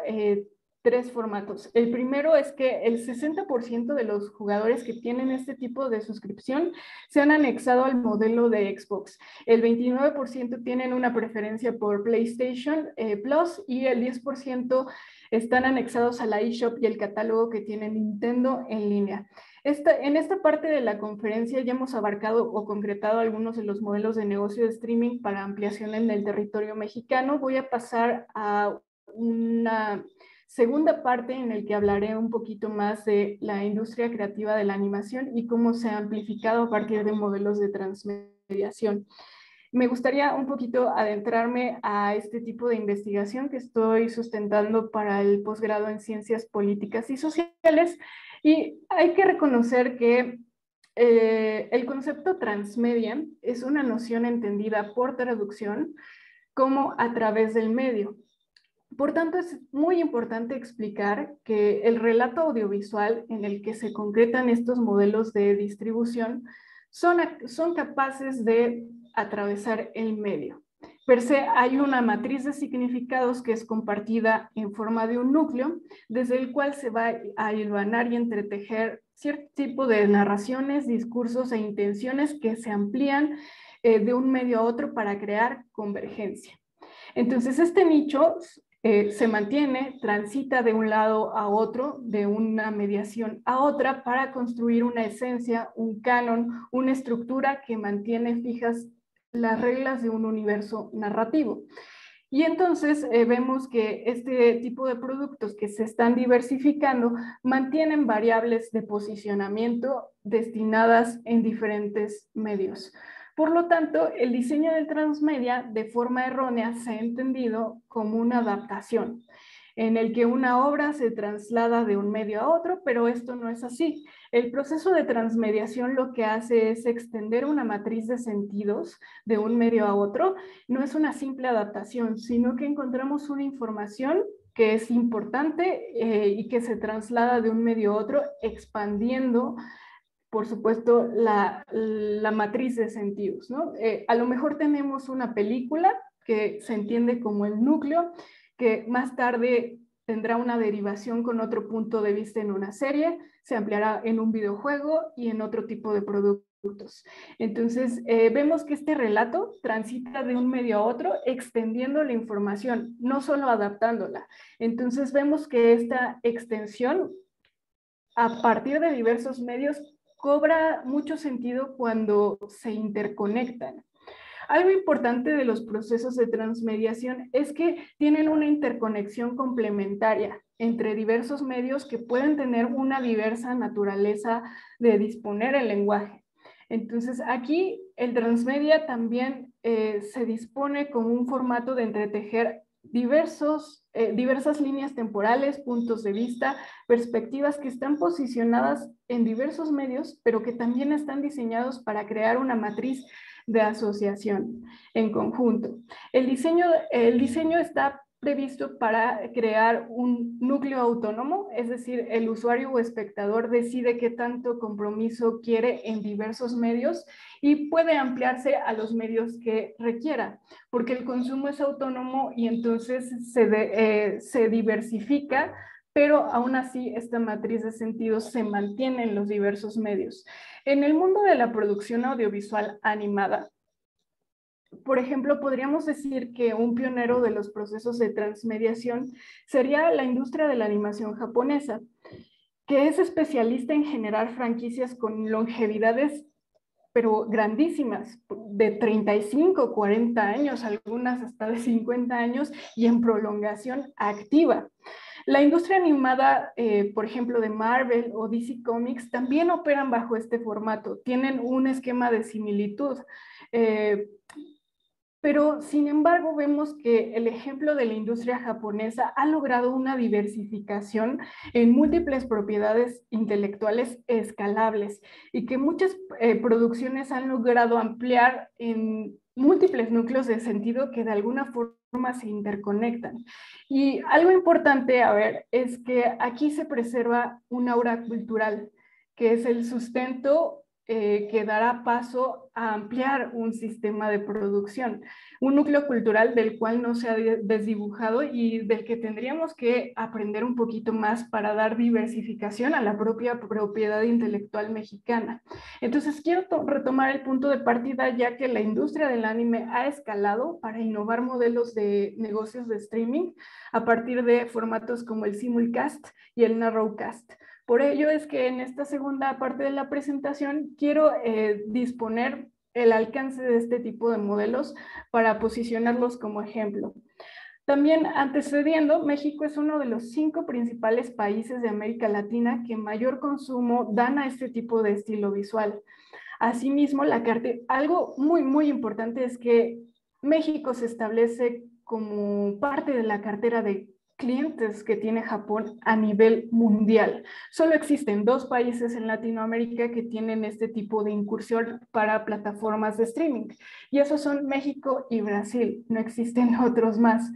tres formatos. El primero es que el 60% de los jugadores que tienen este tipo de suscripción se han anexado al modelo de Xbox. El 29% tienen una preferencia por PlayStation Plus y el 10% están anexados a la eShop y el catálogo que tiene Nintendo en línea. En esta parte de la conferencia ya hemos abarcado o concretado algunos de los modelos de negocio de streaming para ampliación en el territorio mexicano. Voy a pasar a una segunda parte en el que hablaré un poquito más de la industria creativa de la animación y cómo se ha amplificado a partir de modelos de transmediación. Me gustaría un poquito adentrarme a este tipo de investigación que estoy sustentando para el posgrado en Ciencias Políticas y Sociales, y hay que reconocer que el concepto transmedia es una noción entendida por traducción como a través del medio. Por tanto, es muy importante explicar que el relato audiovisual en el que se concretan estos modelos de distribución son capaces de atravesar el medio. Per se, hay una matriz de significados que es compartida en forma de un núcleo, desde el cual se va a hilvanar y entretejer cierto tipo de narraciones, discursos e intenciones que se amplían de un medio a otro para crear convergencia. Entonces, este nicho se mantiene, transita de un lado a otro, de una mediación a otra, para construir una esencia, un canon, una estructura que mantiene fijas las reglas de un universo narrativo. Y entonces vemos que este tipo de productos que se están diversificando mantienen variables de posicionamiento destinadas en diferentes medios. Por lo tanto, el diseño del transmedia de forma errónea se ha entendido como una adaptación, en el que una obra se traslada de un medio a otro, pero esto no es así. El proceso de transmediación lo que hace es extender una matriz de sentidos de un medio a otro. No es una simple adaptación, sino que encontramos una información que es importante y que se traslada de un medio a otro, expandiendo, por supuesto, la matriz de sentidos, ¿no? A lo mejor tenemos una película que se entiende como el núcleo, que más tarde tendrá una derivación con otro punto de vista en una serie, se ampliará en un videojuego y en otro tipo de productos. Entonces, vemos que este relato transita de un medio a otro, extendiendo la información, no solo adaptándola. Entonces, vemos que esta extensión, a partir de diversos medios, cobra mucho sentido cuando se interconectan. Algo importante de los procesos de transmediación es que tienen una interconexión complementaria entre diversos medios que pueden tener una diversa naturaleza de disponer el lenguaje. Entonces, aquí el transmedia también se dispone como un formato de entretejer diversas líneas temporales, puntos de vista, perspectivas que están posicionadas en diversos medios, pero que también están diseñados para crear una matriz de asociación en conjunto. El diseño está previsto para crear un núcleo autónomo, es decir, el usuario o espectador decide qué tanto compromiso quiere en diversos medios y puede ampliarse a los medios que requiera, porque el consumo es autónomo y entonces se diversifica, pero aún así esta matriz de sentidos se mantiene en los diversos medios. En el mundo de la producción audiovisual animada, por ejemplo, podríamos decir que un pionero de los procesos de transmediación sería la industria de la animación japonesa, que es especialista en generar franquicias con longevidades, pero grandísimas, de 35, 40 años, algunas hasta de 50 años, y en prolongación activa. La industria animada, por ejemplo, de Marvel o DC Comics, también operan bajo este formato, tienen un esquema de similitud. Pero, sin embargo, vemos que el ejemplo de la industria japonesa ha logrado una diversificación en múltiples propiedades intelectuales escalables y que muchas producciones han logrado ampliar en múltiples núcleos de sentido que de alguna forma se interconectan. Y algo importante a ver es que aquí se preserva un aura cultural, que es el sustento que dará paso a ampliar un sistema de producción, un núcleo cultural del cual no se ha desdibujado y del que tendríamos que aprender un poquito más para dar diversificación a la propia propiedad intelectual mexicana. Entonces quiero retomar el punto de partida, ya que la industria del anime ha escalado para innovar modelos de negocios de streaming a partir de formatos como el simulcast y el narrowcast. Por ello es que en esta segunda parte de la presentación quiero disponer el alcance de este tipo de modelos para posicionarlos como ejemplo. También antecediendo, México es uno de los 5 principales países de América Latina que mayor consumo dan a este tipo de estilo visual. Asimismo, algo muy importante es que México se establece como parte de la cartera de clientes que tiene Japón a nivel mundial. Solo existen 2 países en Latinoamérica que tienen este tipo de incursión para plataformas de streaming, y esos son México y Brasil, no existen otros más.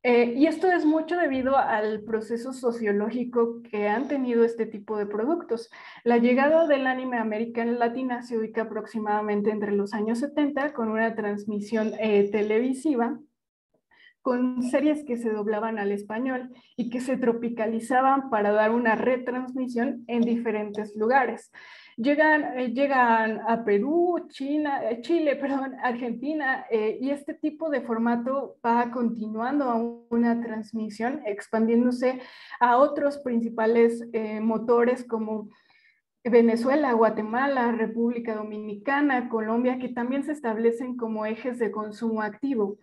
Y esto es mucho debido al proceso sociológico que han tenido este tipo de productos. La llegada del anime a América Latina se ubica aproximadamente entre los años 70 con una transmisión televisiva, con series que se doblaban al español y que se tropicalizaban para dar una retransmisión en diferentes lugares. Llegan a Perú, Chile, Argentina, y este tipo de formato va continuando a una transmisión, expandiéndose a otros principales motores como Venezuela, Guatemala, República Dominicana, Colombia, que también se establecen como ejes de consumo activo.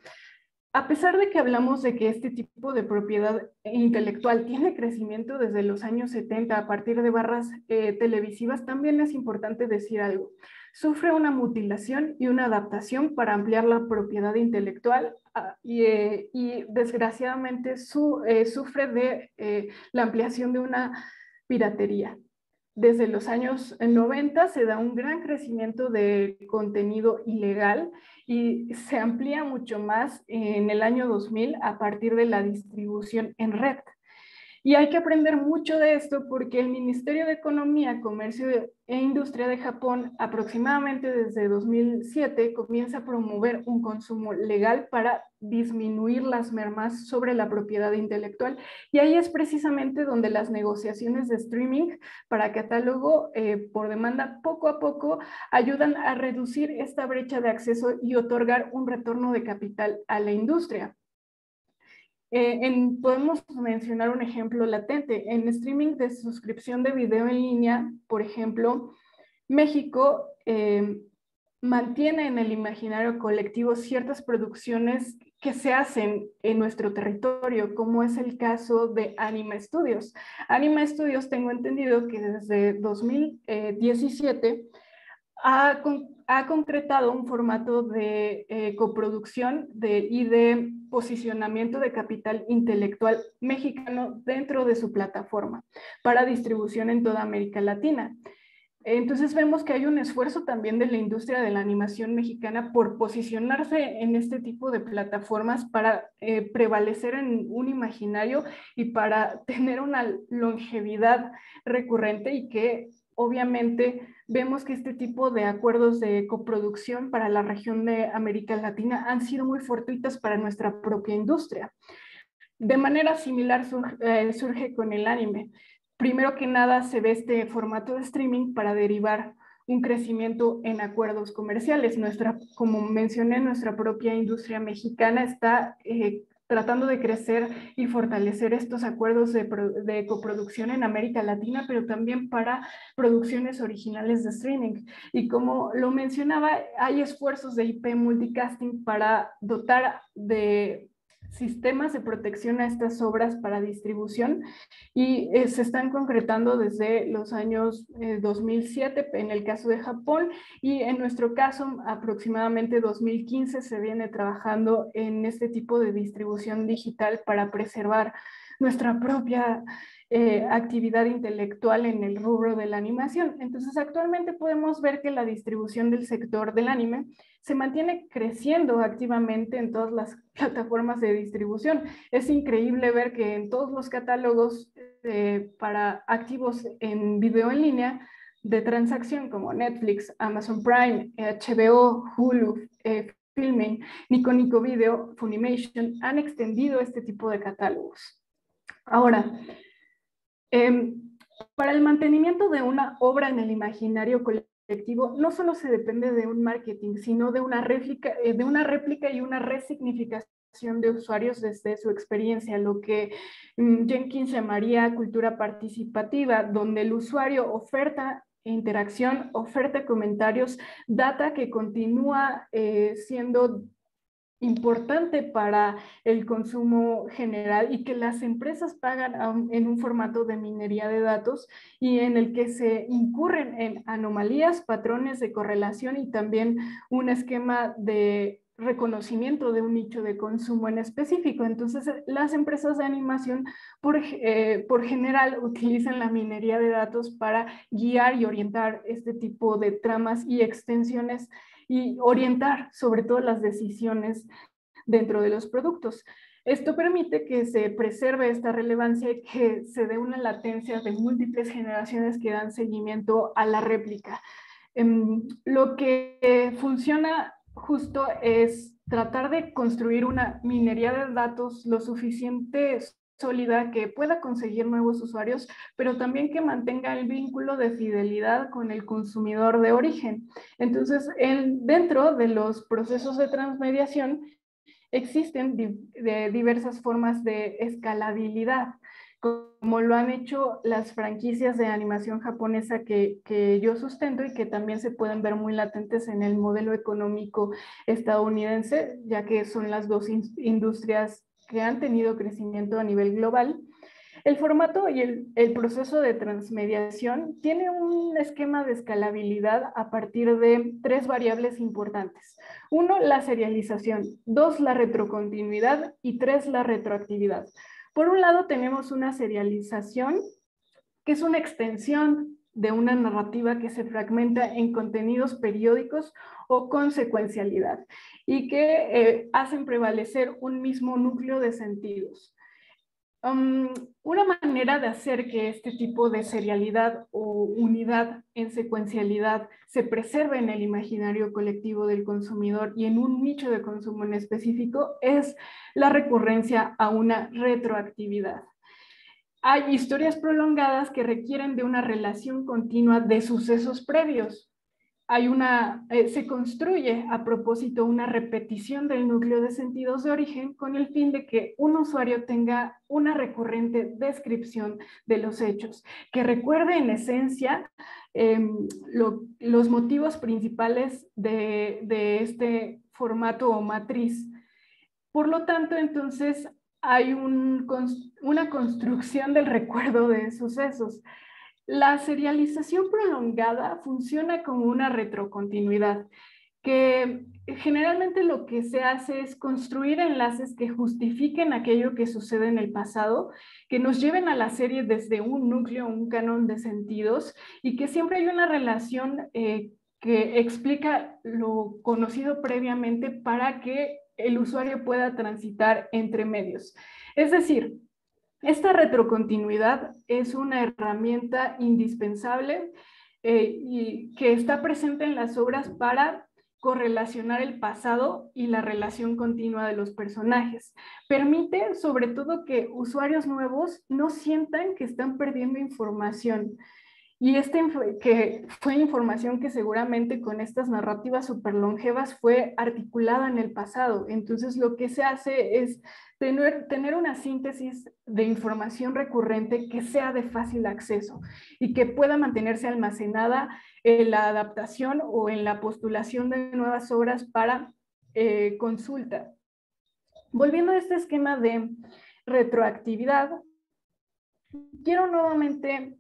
A pesar de que hablamos de que este tipo de propiedad intelectual tiene crecimiento desde los años 70 a partir de barras televisivas, también es importante decir algo. Sufre una mutilación y una adaptación para ampliar la propiedad intelectual y desgraciadamente sufre de la ampliación de una piratería. Desde los años 90 se da un gran crecimiento de contenido ilegal y se amplía mucho más en el año 2000 a partir de la distribución en red. Y hay que aprender mucho de esto porque el Ministerio de Economía, Comercio e Industria de Japón, aproximadamente desde 2007, comienza a promover un consumo legal para disminuir las mermas sobre la propiedad intelectual. Y ahí es precisamente donde las negociaciones de streaming para catálogo por demanda poco a poco ayudan a reducir esta brecha de acceso y otorgar un retorno de capital a la industria. Podemos mencionar un ejemplo latente. En streaming de suscripción de video en línea, por ejemplo, México mantiene en el imaginario colectivo ciertas producciones que se hacen en nuestro territorio, como es el caso de Anima Studios. Anima Studios, tengo entendido que desde 2017 ha concretado un formato de coproducción y de posicionamiento de capital intelectual mexicano dentro de su plataforma para distribución en toda América Latina. Entonces vemos que hay un esfuerzo también de la industria de la animación mexicana por posicionarse en este tipo de plataformas para prevalecer en un imaginario y para tener una longevidad recurrente, y que obviamente vemos que este tipo de acuerdos de coproducción para la región de América Latina han sido muy fortuitas para nuestra propia industria. De manera similar surge con el anime. Primero que nada se ve este formato de streaming para derivar un crecimiento en acuerdos comerciales. Como mencioné, nuestra propia industria mexicana está tratando de crecer y fortalecer estos acuerdos de coproducción en América Latina, pero también para producciones originales de streaming. Y como lo mencionaba, hay esfuerzos de IP multicasting para dotar de sistemas de protección a estas obras para distribución, y se están concretando desde los años 2007 en el caso de Japón, y en nuestro caso aproximadamente 2015 se viene trabajando en este tipo de distribución digital para preservar nuestra propia actividad intelectual en el rubro de la animación. Entonces actualmente podemos ver que la distribución del sector del anime se mantiene creciendo activamente en todas las plataformas de distribución. Es increíble ver que en todos los catálogos para activos en video en línea de transacción como Netflix, Amazon Prime, HBO, Hulu, Filmin, Nico Nico Video, Funimation han extendido este tipo de catálogos. Ahora, para el mantenimiento de una obra en el imaginario colectivo, no solo se depende de un marketing, sino de una réplica y una resignificación de usuarios desde su experiencia, lo que Jenkins llamaría cultura participativa, donde el usuario oferta interacción, oferta comentarios, data que continúa siendo importante para el consumo general y que las empresas pagan en un formato de minería de datos y en el que se incurren en anomalías, patrones de correlación y también un esquema de reconocimiento de un nicho de consumo en específico. Entonces, las empresas de animación por general utilizan la minería de datos para guiar y orientar este tipo de tramas y extensiones y orientar sobre todo las decisiones dentro de los productos. Esto permite que se preserve esta relevancia y que se dé una latencia de múltiples generaciones que dan seguimiento a la réplica. Lo que funciona justo es tratar de construir una minería de datos lo suficiente sólida que pueda conseguir nuevos usuarios, pero también que mantenga el vínculo de fidelidad con el consumidor de origen. Entonces, dentro de los procesos de transmediación existen diversas formas de escalabilidad, como lo han hecho las franquicias de animación japonesa que yo sustento y que también se pueden ver muy latentes en el modelo económico estadounidense, ya que son las dos industrias que han tenido crecimiento a nivel global. El formato y el proceso de transmediación tiene un esquema de escalabilidad a partir de 3 variables importantes. 1, la serialización. 2, la retrocontinuidad. Y 3, la retroactividad. Por un lado, tenemos una serialización, que es una extensión de una narrativa que se fragmenta en contenidos periódicos o con secuencialidad y que hacen prevalecer un mismo núcleo de sentidos. Una manera de hacer que este tipo de serialidad o unidad en secuencialidad se preserve en el imaginario colectivo del consumidor y en un nicho de consumo en específico es la recurrencia a una retroactividad. Hay historias prolongadas que requieren de una relación continua de sucesos previos. Se construye a propósito una repetición del núcleo de sentidos de origen con el fin de que un usuario tenga una recurrente descripción de los hechos, que recuerde en esencia los motivos principales de este formato o matriz. Por lo tanto, entonces, hay una construcción del recuerdo de sucesos. La serialización prolongada funciona como una retrocontinuidad, que generalmente lo que se hace es construir enlaces que justifiquen aquello que sucede en el pasado, que nos lleven a la serie desde un núcleo, un canon de sentidos, y que siempre hay una relación que explica lo conocido previamente para que el usuario pueda transitar entre medios. Es decir, esta retrocontinuidad es una herramienta indispensable y que está presente en las obras para correlacionar el pasado y la relación continua de los personajes. Permite sobre todo que usuarios nuevos no sientan que están perdiendo información. Y que fue información que seguramente con estas narrativas súper longevas fue articulada en el pasado. Entonces lo que se hace es tener una síntesis de información recurrente que sea de fácil acceso y que pueda mantenerse almacenada en la adaptación o en la postulación de nuevas obras para consulta. Volviendo a este esquema de retroactividad, quiero nuevamente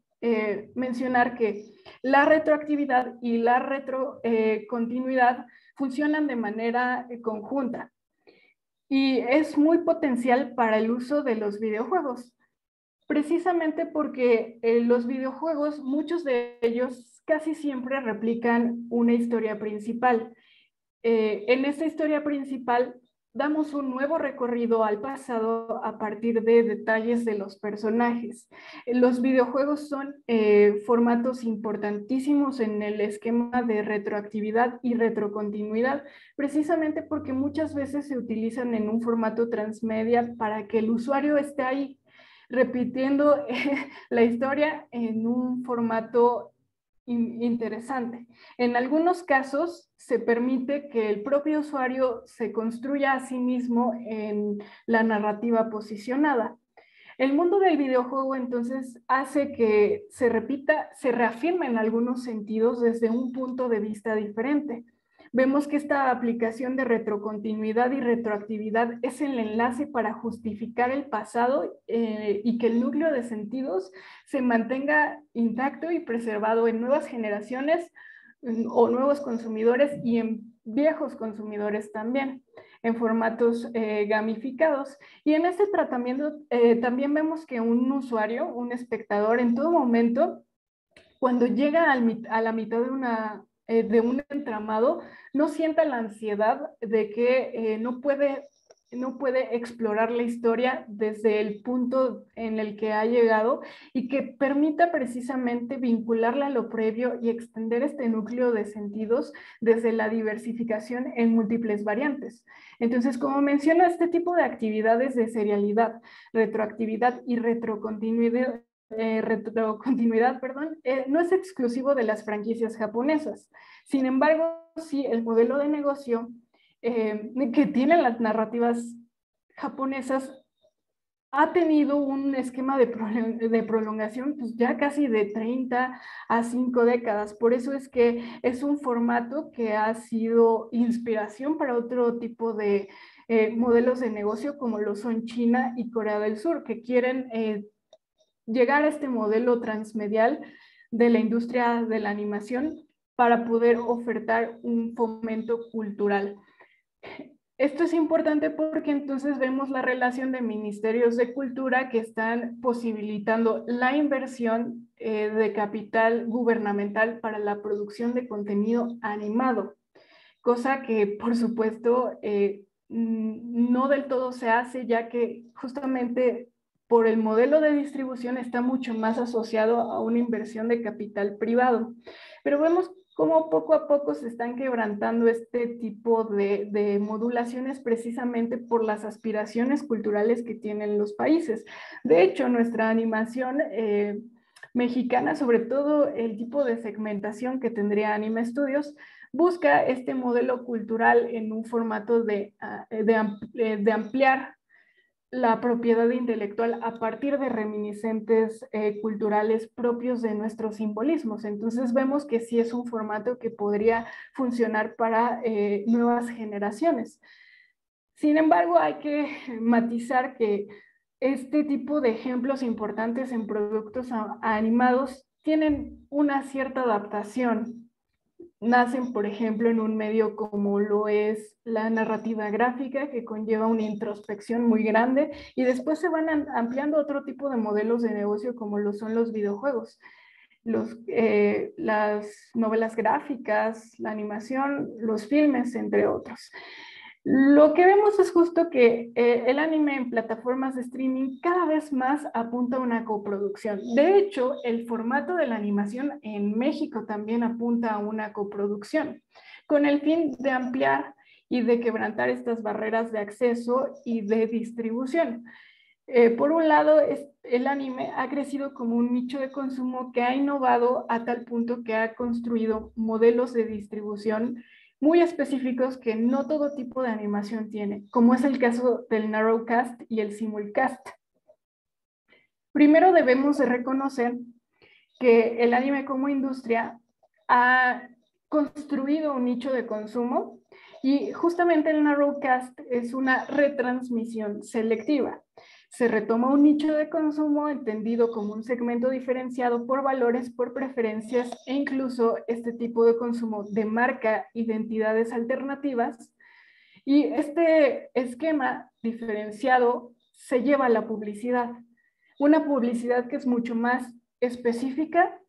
mencionar que la retroactividad y la retrocontinuidad funcionan de manera conjunta y es muy potencial para el uso de los videojuegos, precisamente porque los videojuegos, muchos de ellos casi siempre replican una historia principal. En esta historia principal damos un nuevo recorrido al pasado a partir de detalles de los personajes. Los videojuegos son formatos importantísimos en el esquema de retroactividad y retrocontinuidad, precisamente porque muchas veces se utilizan en un formato transmedia para que el usuario esté ahí repitiendo la historia en un formato interesante. En algunos casos se permite que el propio usuario se construya a sí mismo en la narrativa posicionada. El mundo del videojuego entonces hace que se repita, se reafirme en algunos sentidos desde un punto de vista diferente. Vemos que esta aplicación de retrocontinuidad y retroactividad es el enlace para justificar el pasado y que el núcleo de sentidos se mantenga intacto y preservado en nuevas generaciones o nuevos consumidores y en viejos consumidores también, en formatos gamificados. Y en este tratamiento también vemos que un usuario, un espectador, en todo momento, cuando llega a la mitad de un entramado, no sienta la ansiedad de que no puede explorar la historia desde el punto en el que ha llegado y que permita precisamente vincularla a lo previo y extender este núcleo de sentidos desde la diversificación en múltiples variantes. Entonces, como menciono, este tipo de actividades de serialidad, retroactividad y retrocontinuidad, no es exclusivo de las franquicias japonesas. Sin embargo, sí, el modelo de negocio que tienen las narrativas japonesas ha tenido un esquema de prolongación pues ya casi de 30 a 5 décadas. Por eso es que es un formato que ha sido inspiración para otro tipo de modelos de negocio como lo son China y Corea del Sur, que quieren llegar a este modelo transmedial de la industria de la animación para poder ofertar un fomento cultural. Esto es importante porque entonces vemos la relación de ministerios de cultura que están posibilitando la inversión de capital gubernamental para la producción de contenido animado, cosa que por supuesto no del todo se hace, ya que justamente por el modelo de distribución está mucho más asociado a una inversión de capital privado. Pero vemos cómo poco a poco se están quebrantando este tipo de modulaciones precisamente por las aspiraciones culturales que tienen los países. De hecho, nuestra animación mexicana, sobre todo el tipo de segmentación que tendría Anime Studios, busca este modelo cultural en un formato de ampliar la propiedad intelectual a partir de reminiscentes culturales propios de nuestros simbolismos. Entonces vemos que sí es un formato que podría funcionar para nuevas generaciones. Sin embargo, hay que matizar que este tipo de ejemplos importantes en productos animados tienen una cierta adaptación. Nacen, por ejemplo, en un medio como lo es la narrativa gráfica, que conlleva una introspección muy grande, y después se van ampliando otro tipo de modelos de negocio como lo son los videojuegos, las novelas gráficas, la animación, los filmes, entre otros. Lo que vemos es justo que el anime en plataformas de streaming cada vez más apunta a una coproducción. De hecho, el formato de la animación en México también apunta a una coproducción, con el fin de ampliar y de quebrantar estas barreras de acceso y de distribución. Por un lado, el anime ha crecido como un nicho de consumo que ha innovado a tal punto que ha construido modelos de distribución muy específicos que no todo tipo de animación tiene, como es el caso del narrowcast y el simulcast. Primero debemos de reconocer que el anime como industria ha construido un nicho de consumo y justamente el narrowcast es una retransmisión selectiva. Se retoma un nicho de consumo entendido como un segmento diferenciado por valores, por preferencias e incluso este tipo de consumo demarca identidades alternativas y este esquema diferenciado se lleva a la publicidad. Una publicidad que es mucho más específica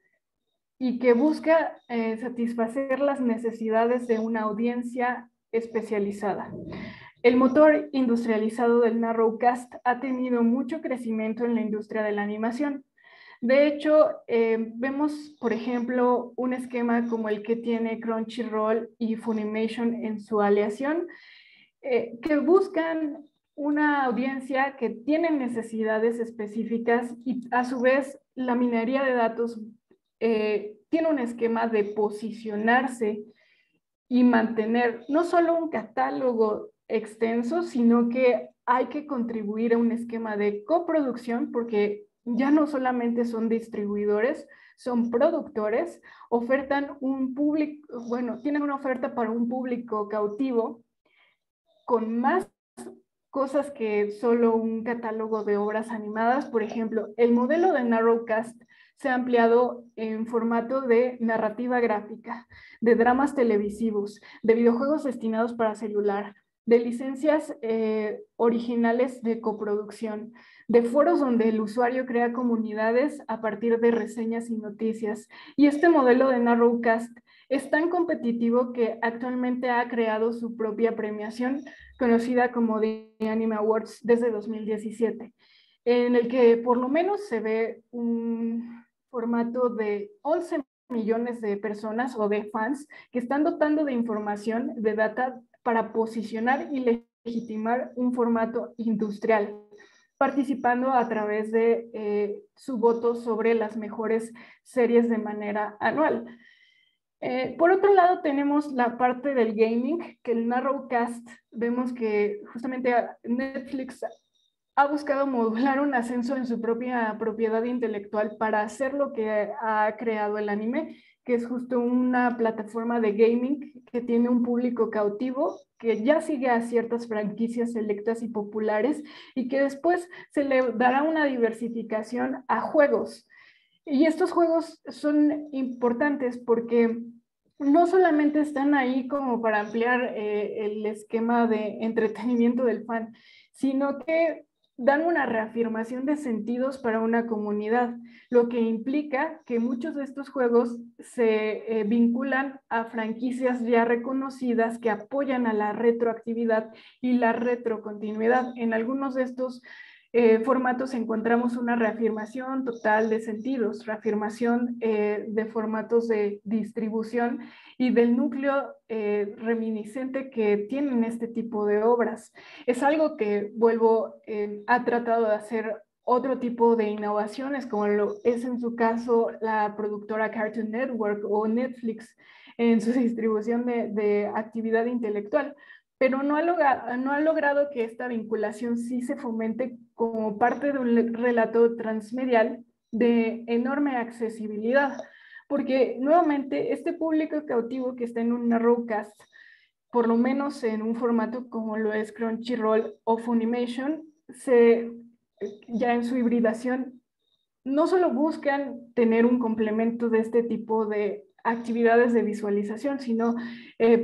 y que busca satisfacer las necesidades de una audiencia especializada. El motor industrializado del Narrowcast ha tenido mucho crecimiento en la industria de la animación. De hecho, vemos, por ejemplo, un esquema como el que tiene Crunchyroll y Funimation en su aleación, que buscan una audiencia que tiene necesidades específicas y a su vez la minería de datos tiene un esquema de posicionarse y mantener no solo un catálogo extenso, sino que hay que contribuir a un esquema de coproducción porque ya no solamente son distribuidores, son productores, ofertan un público, bueno, tienen una oferta para un público cautivo con más cosas que solo un catálogo de obras animadas. Por ejemplo, el modelo de Narrowcast se ha ampliado en formato de narrativa gráfica, de dramas televisivos, de videojuegos destinados para celular, de licencias originales de coproducción, de foros donde el usuario crea comunidades a partir de reseñas y noticias. Y este modelo de Narrowcast es tan competitivo que actualmente ha creado su propia premiación conocida como The Anime Awards desde 2017, en el que por lo menos se ve un formato de 11 millones de personas o de fans que están dotando de información, de data para posicionar y legitimar un formato industrial, participando a través de su voto sobre las mejores series de manera anual. Por otro lado, tenemos la parte del gaming, que el Narrowcast, vemos que justamente Netflix ha buscado modular un ascenso en su propia propiedad intelectual para hacer lo que ha creado el anime, que es justo una plataforma de gaming que tiene un público cautivo, que ya sigue a ciertas franquicias selectas y populares, y que después se le dará una diversificación a juegos. Y estos juegos son importantes porque no solamente están ahí como para ampliar el esquema de entretenimiento del fan, sino que dan una reafirmación de sentidos para una comunidad, lo que implica que muchos de estos juegos se vinculan a franquicias ya reconocidas que apoyan a la retroactividad y la retrocontinuidad. En algunos de estos formatos encontramos una reafirmación total de sentidos, reafirmación de formatos de distribución y del núcleo reminiscente que tienen este tipo de obras. Es algo que, vuelvo, ha tratado de hacer otro tipo de innovaciones, como lo es en su caso la productora Cartoon Network o Netflix en su distribución de actividad intelectual, pero no ha logrado que esta vinculación sí se fomente como parte de un relato transmedial de enorme accesibilidad, porque nuevamente este público cautivo que está en un Narrowcast, por lo menos en un formato como lo es Crunchyroll o Funimation, ya en su hibridación, no solo buscan tener un complemento de este tipo de actividades de visualización, sino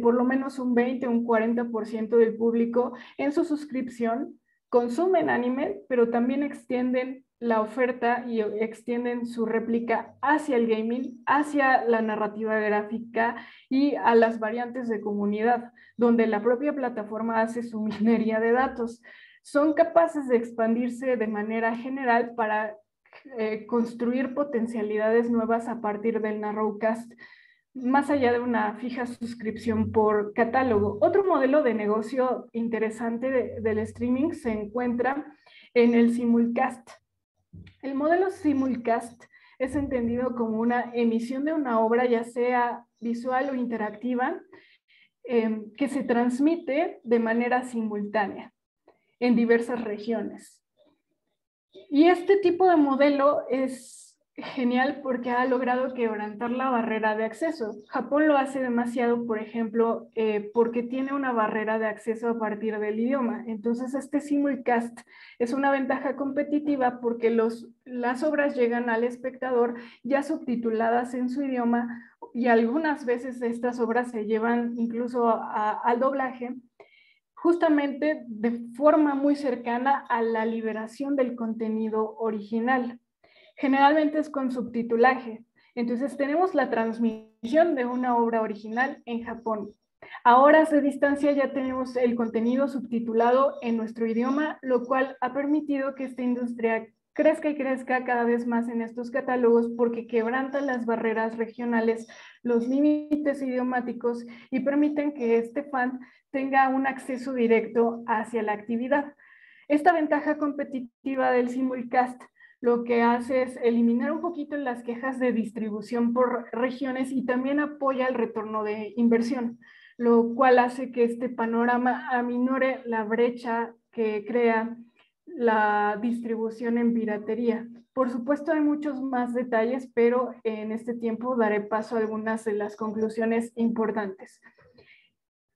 por lo menos un 20, un 40% del público en su suscripción consumen anime, pero también extienden la oferta y extienden su réplica hacia el gaming, hacia la narrativa gráfica y a las variantes de comunidad, donde la propia plataforma hace su minería de datos. Son capaces de expandirse de manera general para construir potencialidades nuevas a partir del Narrowcast, más allá de una fija suscripción por catálogo. Otro modelo de negocio interesante del streaming se encuentra en el simulcast. El modelo simulcast es entendido como una emisión de una obra, ya sea visual o interactiva, que se transmite de manera simultánea en diversas regiones. Y este tipo de modelo es genial porque ha logrado quebrantar la barrera de acceso. Japón lo hace demasiado, por ejemplo, porque tiene una barrera de acceso a partir del idioma. Entonces, este simulcast es una ventaja competitiva porque las obras llegan al espectador ya subtituladas en su idioma y algunas veces estas obras se llevan incluso al doblaje, justamente de forma muy cercana a la liberación del contenido original. Generalmente es con subtitulaje. Entonces tenemos la transmisión de una obra original en Japón. A horas de distancia ya tenemos el contenido subtitulado en nuestro idioma, lo cual ha permitido que esta industria crezca y crezca cada vez más en estos catálogos porque quebrantan las barreras regionales, los límites idiomáticos y permiten que este fan tenga un acceso directo hacia la actividad. Esta ventaja competitiva del simulcast lo que hace es eliminar un poquito las quejas de distribución por regiones y también apoya el retorno de inversión, lo cual hace que este panorama aminore la brecha que crea la distribución en piratería. Por supuesto, hay muchos más detalles, pero en este tiempo daré paso a algunas de las conclusiones importantes.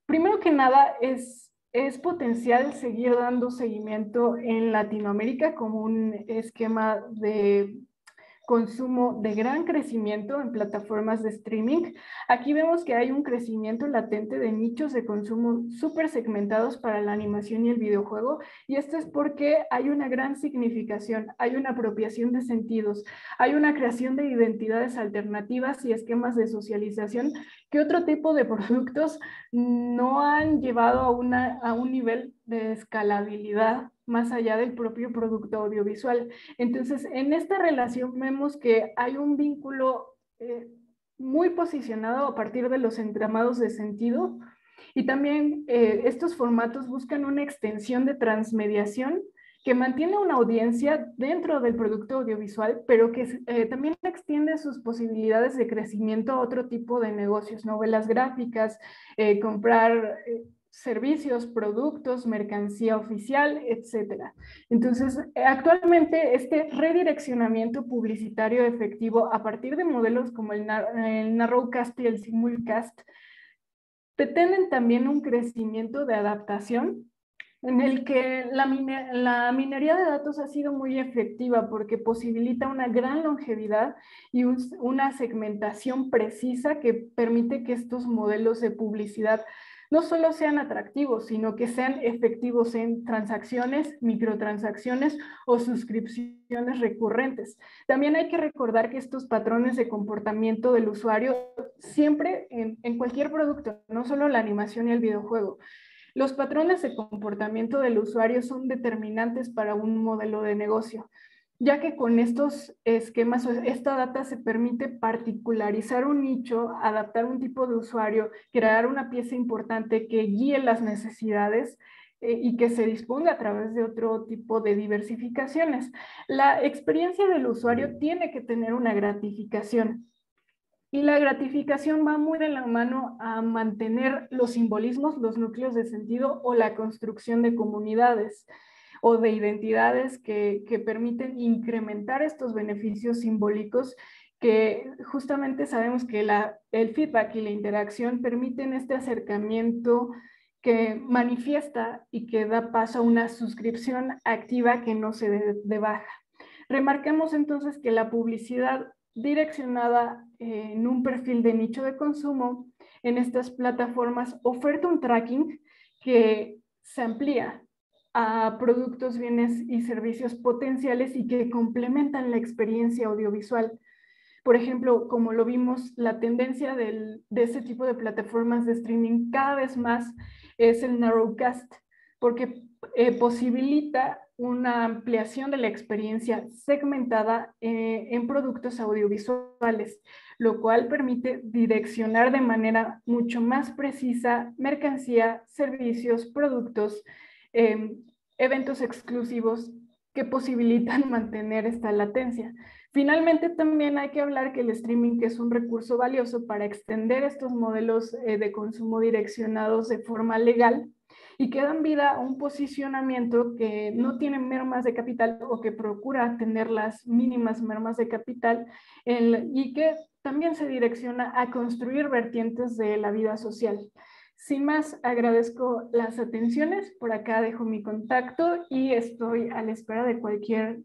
Primero que nada, es potencial seguir dando seguimiento en Latinoamérica como un esquema de consumo de gran crecimiento en plataformas de streaming. Aquí vemos que hay un crecimiento latente de nichos de consumo súper segmentados para la animación y el videojuego, y esto es porque hay una gran significación, hay una apropiación de sentidos, hay una creación de identidades alternativas y esquemas de socialización que otro tipo de productos no han llevado a un nivel de escalabilidad más allá del propio producto audiovisual. Entonces, en esta relación vemos que hay un vínculo muy posicionado a partir de los entramados de sentido y también estos formatos buscan una extensión de transmediación que mantiene una audiencia dentro del producto audiovisual, pero que también extiende sus posibilidades de crecimiento a otro tipo de negocios, novelas gráficas, comprar servicios, productos, mercancía oficial, etcétera. Entonces, actualmente este redireccionamiento publicitario efectivo a partir de modelos como el narrowcast y el simulcast pretenden también un crecimiento de adaptación en el que la minería de datos ha sido muy efectiva porque posibilita una gran longevidad y una segmentación precisa que permite que estos modelos de publicidad no solo sean atractivos, sino que sean efectivos en transacciones, microtransacciones o suscripciones recurrentes. También hay que recordar que estos patrones de comportamiento del usuario siempre en cualquier producto, no solo la animación y el videojuego, los patrones de comportamiento del usuario son determinantes para un modelo de negocio, ya que con estos esquemas, esta data se permite particularizar un nicho, adaptar un tipo de usuario, crear una pieza importante que guíe las necesidades y que se disponga a través de otro tipo de diversificaciones. La experiencia del usuario tiene que tener una gratificación. Y la gratificación va muy de la mano a mantener los simbolismos, los núcleos de sentido o la construcción de comunidades o de identidades que permiten incrementar estos beneficios simbólicos que justamente sabemos que el feedback y la interacción permiten este acercamiento que manifiesta y que da paso a una suscripción activa que no se dé de baja. Remarquemos entonces que la publicidad direccionada en un perfil de nicho de consumo en estas plataformas oferta un tracking que se amplía a productos, bienes y servicios potenciales y que complementan la experiencia audiovisual. Por ejemplo, como lo vimos, la tendencia de este tipo de plataformas de streaming cada vez más es el narrowcast, porque posibilita una ampliación de la experiencia segmentada en productos audiovisuales, lo cual permite direccionar de manera mucho más precisa mercancía, servicios, productos, eventos exclusivos que posibilitan mantener esta latencia. Finalmente, también hay que hablar que el streaming es un recurso valioso para extender estos modelos de consumo direccionados de forma legal y que dan vida a un posicionamiento que no tiene mermas de capital o que procura tener las mínimas mermas de capital y que también se direcciona a construir vertientes de la vida social. Sin más, agradezco las atenciones. Por acá dejo mi contacto y estoy a la espera de cualquier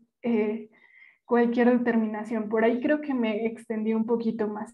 determinación. Por ahí creo que me extendí un poquito más.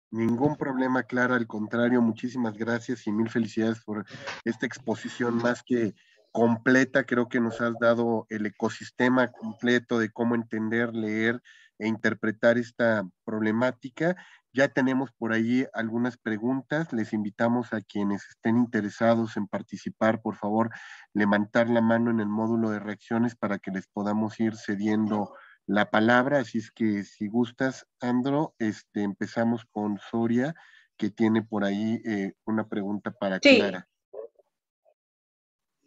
Ningún problema, Clara, al contrario, muchísimas gracias y mil felicidades por esta exposición más que completa. Creo que nos has dado el ecosistema completo de cómo entender, leer e interpretar esta problemática Ya tenemos por ahí algunas preguntas. Les invitamos a quienes estén interesados en participar, por favor, levantar la mano en el módulo de reacciones para que les podamos ir cediendo la palabra. Así es que si gustas, Andro, empezamos con Soria, que tiene por ahí una pregunta para Sí, Clara.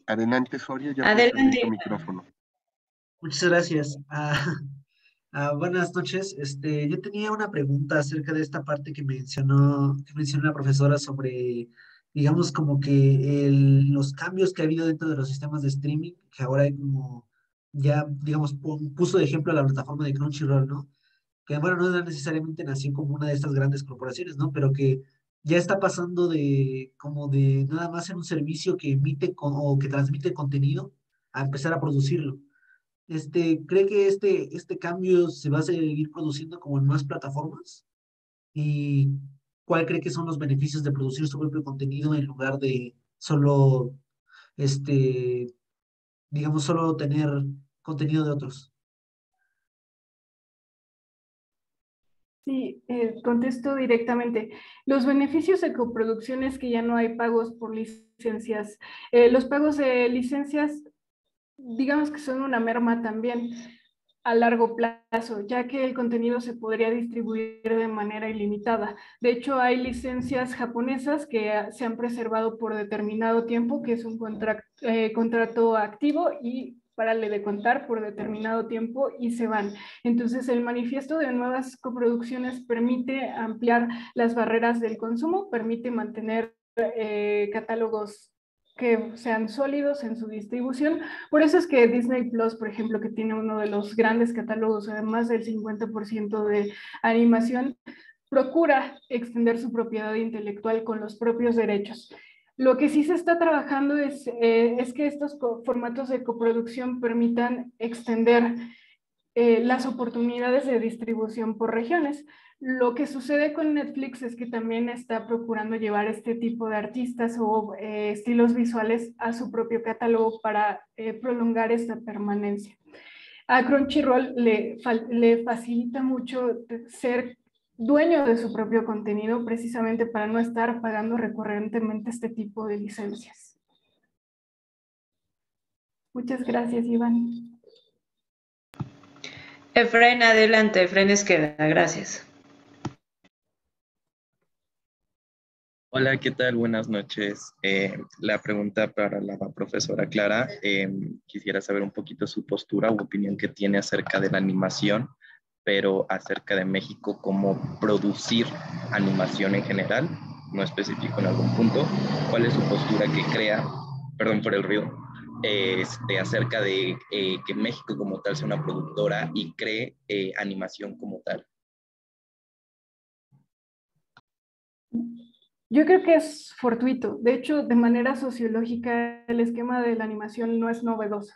Adelante, Soria, ya puedes abrir tu adelante. micrófono. Muchas gracias. Buenas noches. Yo tenía una pregunta acerca de esta parte que mencionó la profesora sobre, digamos, como que los cambios que ha habido dentro de los sistemas de streaming, que ahora hay como, ya, digamos, puso de ejemplo la plataforma de Crunchyroll, ¿no? Que, bueno, no necesariamente nació como una de estas grandes corporaciones, ¿no? Pero que ya está pasando como de nada más en un servicio que emite o que transmite contenido a empezar a producirlo. ¿Cree que este cambio se va a seguir produciendo como en más plataformas? ¿Y cuál cree que son los beneficios de producir su propio contenido en lugar de solo, este, digamos, solo tener contenido de otros? Sí, contesto directamente. Los beneficios de coproducción es que ya no hay pagos por licencias. Los pagos de licencias, digamos que son una merma también a largo plazo, ya que el contenido se podría distribuir de manera ilimitada. De hecho, hay licencias japonesas que se han preservado por determinado tiempo, que es un contrato activo y párale de contar por determinado tiempo y se van. Entonces, el manifiesto de nuevas coproducciones permite ampliar las barreras del consumo, permite mantener catálogos que sean sólidos en su distribución. Por eso es que Disney Plus, por ejemplo, que tiene uno de los grandes catálogos, además del 50% de animación, procura extender su propiedad intelectual con los propios derechos. Lo que sí se está trabajando es que estos formatos de coproducción permitan extender las oportunidades de distribución por regiones. Lo que sucede con Netflix es que también está procurando llevar este tipo de artistas o estilos visuales a su propio catálogo para prolongar esta permanencia. A Crunchyroll le facilita mucho ser dueño de su propio contenido precisamente para no estar pagando recurrentemente este tipo de licencias. Muchas gracias, Iván. Efraín, adelante, Efraín Esqueda, gracias. Hola, ¿qué tal? Buenas noches. La pregunta para la profesora Clara, quisiera saber un poquito su postura u opinión que tiene acerca de la animación, pero acerca de México, cómo producir animación en general, no específico en algún punto. ¿Cuál es su postura que crea, perdón por el ruido, acerca de que México como tal sea una productora y cree animación como tal? Yo creo que es fortuito. De hecho, de manera sociológica, el esquema de la animación no es novedoso.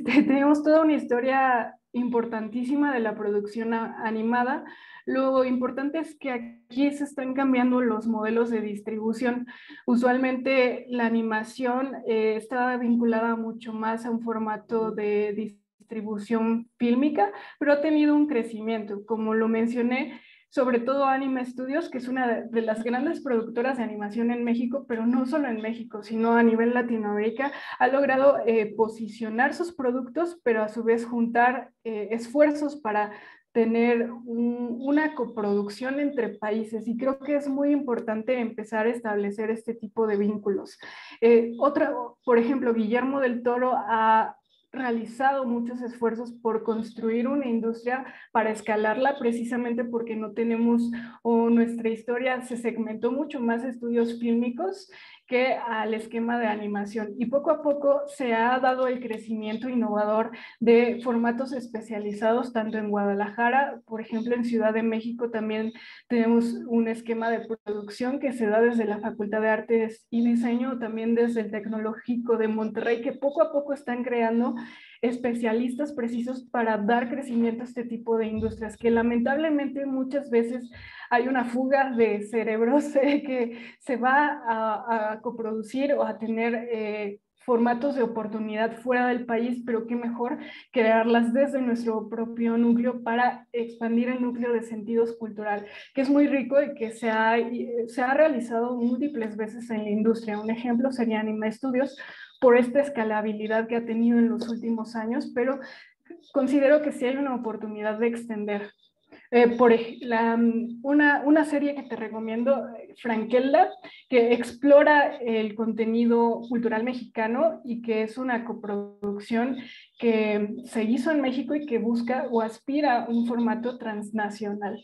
Tenemos toda una historia importantísima de la producción animada. Lo importante es que aquí se están cambiando los modelos de distribución. Usualmente la animación estaba vinculada mucho más a un formato de distribución fílmica, pero ha tenido un crecimiento. Como lo mencioné, sobre todo Anime Studios, que es una de las grandes productoras de animación en México, pero no solo en México, sino a nivel Latinoamérica, ha logrado posicionar sus productos, pero a su vez juntar esfuerzos para tener una coproducción entre países, y creo que es muy importante empezar a establecer este tipo de vínculos. Por ejemplo, Guillermo del Toro ha realizado muchos esfuerzos por construir una industria para escalarla, precisamente porque no tenemos, o nuestra historia se segmentó mucho más a estudios fílmicos que al esquema de animación. Y poco a poco se ha dado el crecimiento innovador de formatos especializados, tanto en Guadalajara, por ejemplo, en Ciudad de México también tenemos un esquema de producción que se da desde la Facultad de Artes y Diseño, también desde el Tecnológico de Monterrey, que poco a poco están creando especialistas precisos para dar crecimiento a este tipo de industrias, que lamentablemente muchas veces hay una fuga de cerebros que se va a coproducir o a tener formatos de oportunidad fuera del país, pero qué mejor crearlas desde nuestro propio núcleo para expandir el núcleo de sentidos cultural, que es muy rico y que se ha realizado múltiples veces en la industria. Un ejemplo sería Anima Studios, por esta escalabilidad que ha tenido en los últimos años, pero considero que sí hay una oportunidad de extender. Una serie que te recomiendo, Frankelda, que explora el contenido cultural mexicano y que es una coproducción que se hizo en México y que busca o aspira a un formato transnacional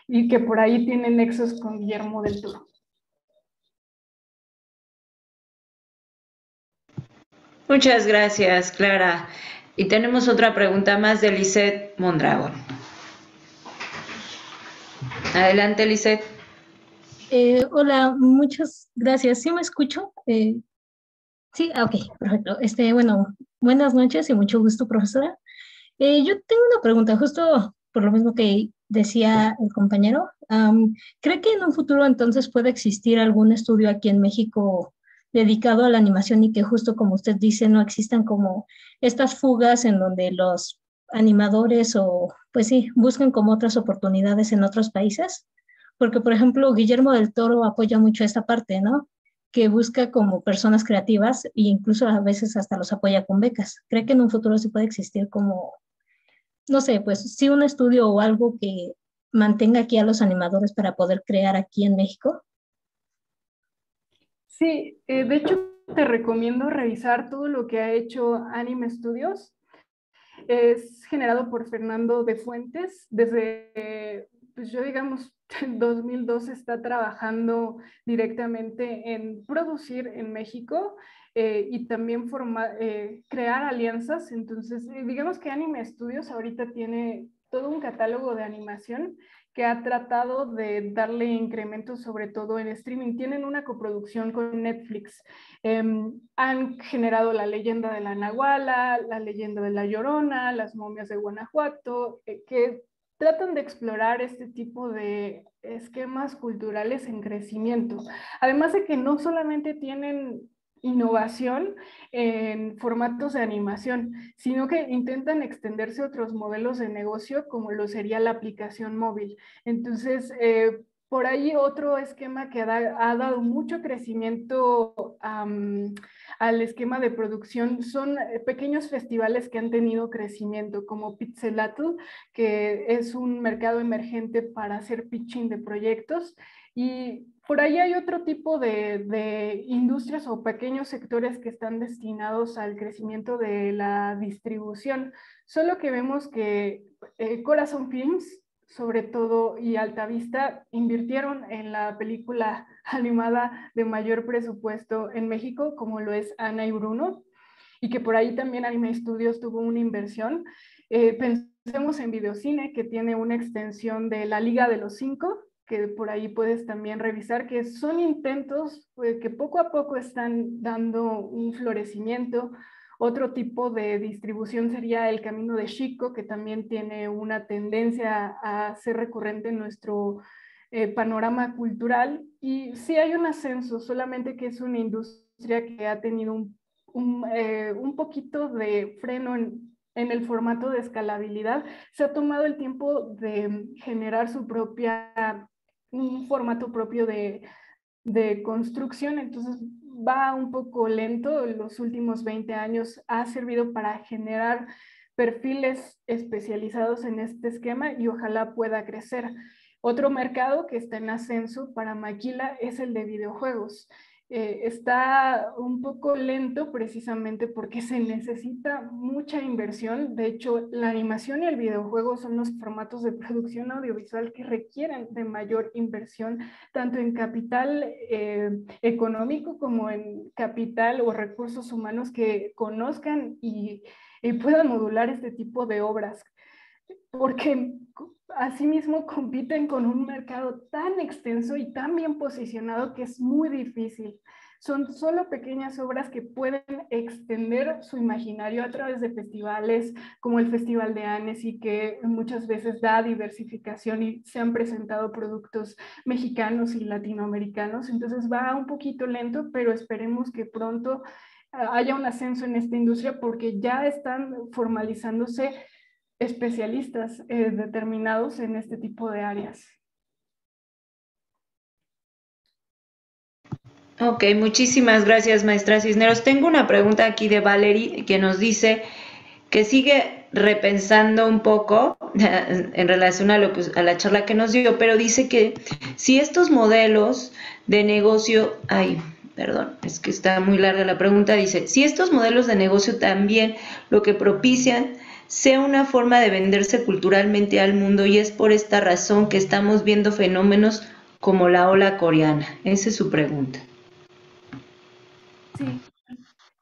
y que por ahí tiene nexos con Guillermo del Toro. Muchas gracias, Clara. Y tenemos otra pregunta más de Lisette Mondragón. Adelante, Lisette. Hola, muchas gracias. ¿Sí me escucho? Sí, ok, perfecto. Bueno, buenas noches y mucho gusto, profesora. Yo tengo una pregunta, justo por lo mismo que decía el compañero. ¿Cree que en un futuro entonces puede existir algún estudio aquí en México dedicado a la animación y que justo como usted dice, no existan como estas fugas en donde los animadores o, pues sí, buscan como otras oportunidades en otros países? Porque, por ejemplo, Guillermo del Toro apoya mucho esta parte, ¿no? Que busca como personas creativas e incluso a veces hasta los apoya con becas. ¿Cree que en un futuro sí puede existir como, no sé, pues sí un estudio o algo que mantenga aquí a los animadores para poder crear aquí en México? Sí, de hecho te recomiendo revisar todo lo que ha hecho Anime Studios. Es generado por Fernando de Fuentes. Desde, pues yo digamos, en 2012 está trabajando directamente en producir en México y también crear alianzas. Entonces, digamos que Anime Studios ahorita tiene todo un catálogo de animación que ha tratado de darle incrementos, sobre todo en streaming. Tienen una coproducción con Netflix. Han generado La Leyenda de la Nahuala, La Leyenda de la Llorona, Las Momias de Guanajuato, que tratan de explorar este tipo de esquemas culturales en crecimiento. Además de que no solamente tienen innovación en formatos de animación, sino que intentan extenderse a otros modelos de negocio como lo sería la aplicación móvil. Entonces, por ahí otro esquema que ha dado mucho crecimiento al esquema de producción son pequeños festivales que han tenido crecimiento, como Pixelatl, que es un mercado emergente para hacer pitching de proyectos. Y por ahí hay otro tipo de industrias o pequeños sectores que están destinados al crecimiento de la distribución. Solo que vemos que Corazon Films, sobre todo, y Altavista invirtieron en la película animada de mayor presupuesto en México, como lo es Ana y Bruno, y que por ahí también Anime Studios tuvo una inversión. Pensemos en Videocine, que tiene una extensión de La Liga de los Cinco, que por ahí puedes también revisar, que son intentos que poco a poco están dando un florecimiento. Otro tipo de distribución sería El Camino de Chico, que también tiene una tendencia a ser recurrente en nuestro panorama cultural. Y sí hay un ascenso, solamente que es una industria que ha tenido un poquito de freno en el formato de escalabilidad. Se ha tomado el tiempo de generar un formato propio de construcción, entonces va un poco lento. Los últimos 20 años ha servido para generar perfiles especializados en este esquema y ojalá pueda crecer. Otro mercado que está en ascenso para Maquila es el de videojuegos. Está un poco lento precisamente porque se necesita mucha inversión. De hecho, la animación y el videojuego son los formatos de producción audiovisual que requieren de mayor inversión, tanto en capital económico como en capital o recursos humanos que conozcan y puedan modular este tipo de obras, porque asimismo compiten con un mercado tan extenso y tan bien posicionado que es muy difícil. Son solo pequeñas obras que pueden extender su imaginario a través de festivales como el Festival de Annecy, que muchas veces da diversificación y se han presentado productos mexicanos y latinoamericanos. Entonces va un poquito lento, pero esperemos que pronto haya un ascenso en esta industria porque ya están formalizándose especialistas determinados en este tipo de áreas. Ok, muchísimas gracias, maestra Cisneros. Tengo una pregunta aquí de Valerie que nos dice que sigue repensando un poco en relación a la charla que nos dio, pero dice que si estos modelos de negocio, perdón, es que está muy larga la pregunta, dice, si estos modelos de negocio también lo que propician sea una forma de venderse culturalmente al mundo, y es por esta razón que estamos viendo fenómenos como la ola coreana. Esa es su pregunta. Sí,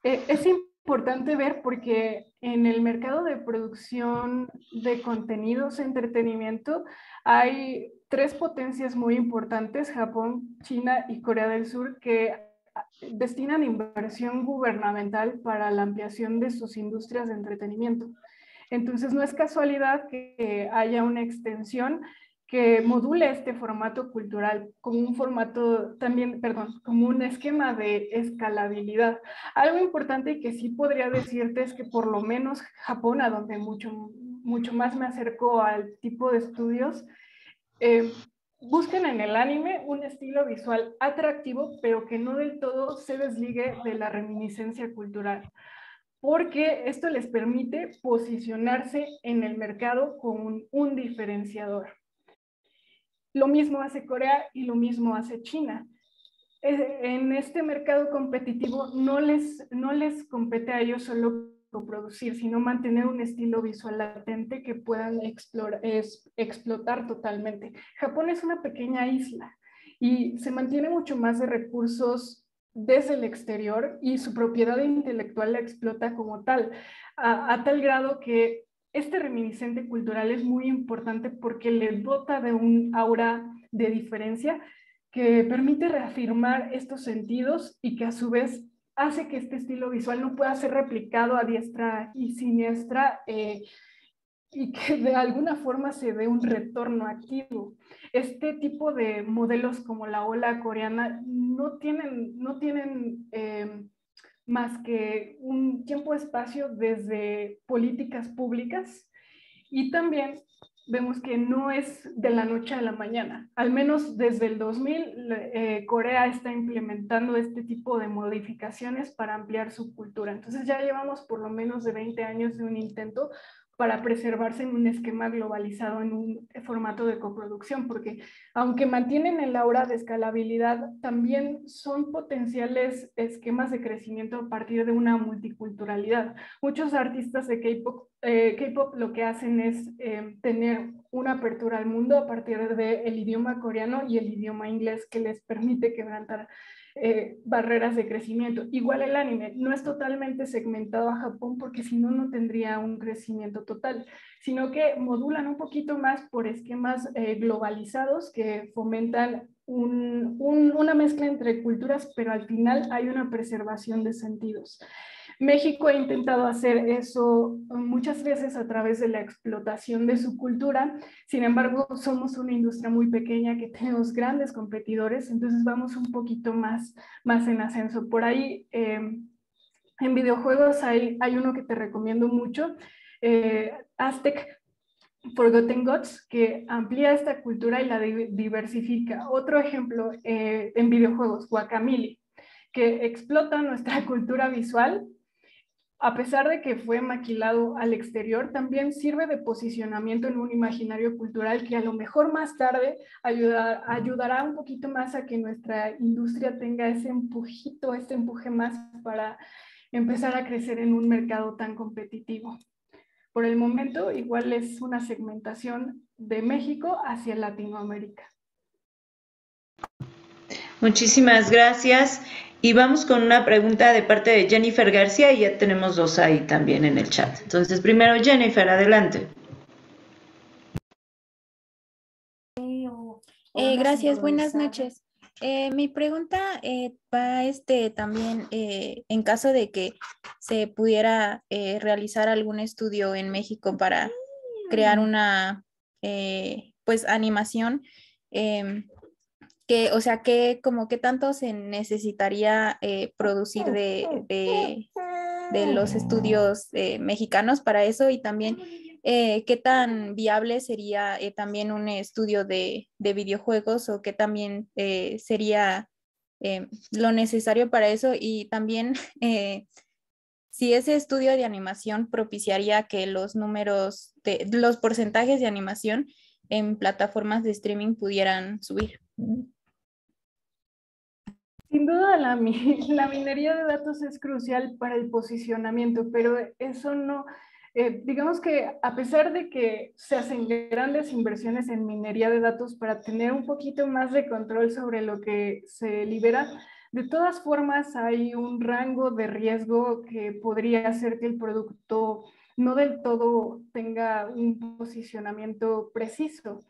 es importante ver porque en el mercado de producción de contenidos de entretenimiento hay tres potencias muy importantes, Japón, China y Corea del Sur, que destinan inversión gubernamental para la ampliación de sus industrias de entretenimiento. Entonces no es casualidad que haya una extensión que module este formato cultural como un formato también, perdón, como un esquema de escalabilidad. Algo importante y que sí podría decirte es que por lo menos Japón, a donde mucho más me acerco al tipo de estudios, busquen en el anime un estilo visual atractivo, pero que no del todo se desligue de la reminiscencia cultural, porque esto les permite posicionarse en el mercado con un diferenciador. Lo mismo hace Corea y lo mismo hace China. En este mercado competitivo no les compete a ellos solo producir, sino mantener un estilo visual latente que puedan explotar totalmente. Japón es una pequeña isla y se mantiene mucho más de recursos desde el exterior y su propiedad intelectual la explota como tal, a tal grado que este reminiscente cultural es muy importante porque le dota de un aura de diferencia que permite reafirmar estos sentidos y que a su vez hace que este estilo visual no pueda ser replicado a diestra y siniestra y que de alguna forma se dé un retorno activo. Este tipo de modelos como la ola coreana no tienen más que un tiempo-espacio desde políticas públicas, y también vemos que no es de la noche a la mañana. Al menos desde el 2000, Corea está implementando este tipo de modificaciones para ampliar su cultura. Entonces ya llevamos por lo menos de 20 años de un intento para preservarse en un esquema globalizado, en un formato de coproducción, porque aunque mantienen el aura de escalabilidad, también son potenciales esquemas de crecimiento a partir de una multiculturalidad. Muchos artistas de K-pop lo que hacen es tener una apertura al mundo a partir del idioma coreano y el idioma inglés, que les permite quebrantar barreras de crecimiento. Igual el anime no es totalmente segmentado a Japón, porque si no, no tendría un crecimiento total, sino que modulan un poquito más por esquemas globalizados que fomentan una mezcla entre culturas, pero al final hay una preservación de sentidos. México ha intentado hacer eso muchas veces a través de la explotación de su cultura. Sin embargo, somos una industria muy pequeña que tenemos grandes competidores, entonces vamos un poquito más en ascenso. Por ahí, en videojuegos hay uno que te recomiendo mucho, Aztec Forgotten Gods, que amplía esta cultura y la diversifica. Otro ejemplo en videojuegos, Guacamelee, que explota nuestra cultura visual. A pesar de que fue maquilado al exterior, también sirve de posicionamiento en un imaginario cultural que a lo mejor más tarde ayudará un poquito más a que nuestra industria tenga ese empuje más para empezar a crecer en un mercado tan competitivo. Por el momento, igual es una segmentación de México hacia Latinoamérica. Muchísimas gracias. Y vamos con una pregunta de parte de Jennifer García, y ya tenemos dos ahí también en el chat. Entonces, primero Jennifer, adelante. Gracias, buenas noches. Mi pregunta va también en caso de que se pudiera realizar algún estudio en México para crear una pues animación o sea, como qué tanto se necesitaría producir de los estudios mexicanos para eso, y también qué tan viable sería también un estudio de videojuegos, o qué también sería lo necesario para eso, y también si ese estudio de animación propiciaría que los números, los porcentajes de animación en plataformas de streaming pudieran subir. Sin duda, la minería de datos es crucial para el posicionamiento, pero eso no, digamos que a pesar de que se hacen grandes inversiones en minería de datos para tener un poquito más de control sobre lo que se libera, de todas formas hay un rango de riesgo que podría hacer que el producto no del todo tenga un posicionamiento preciso.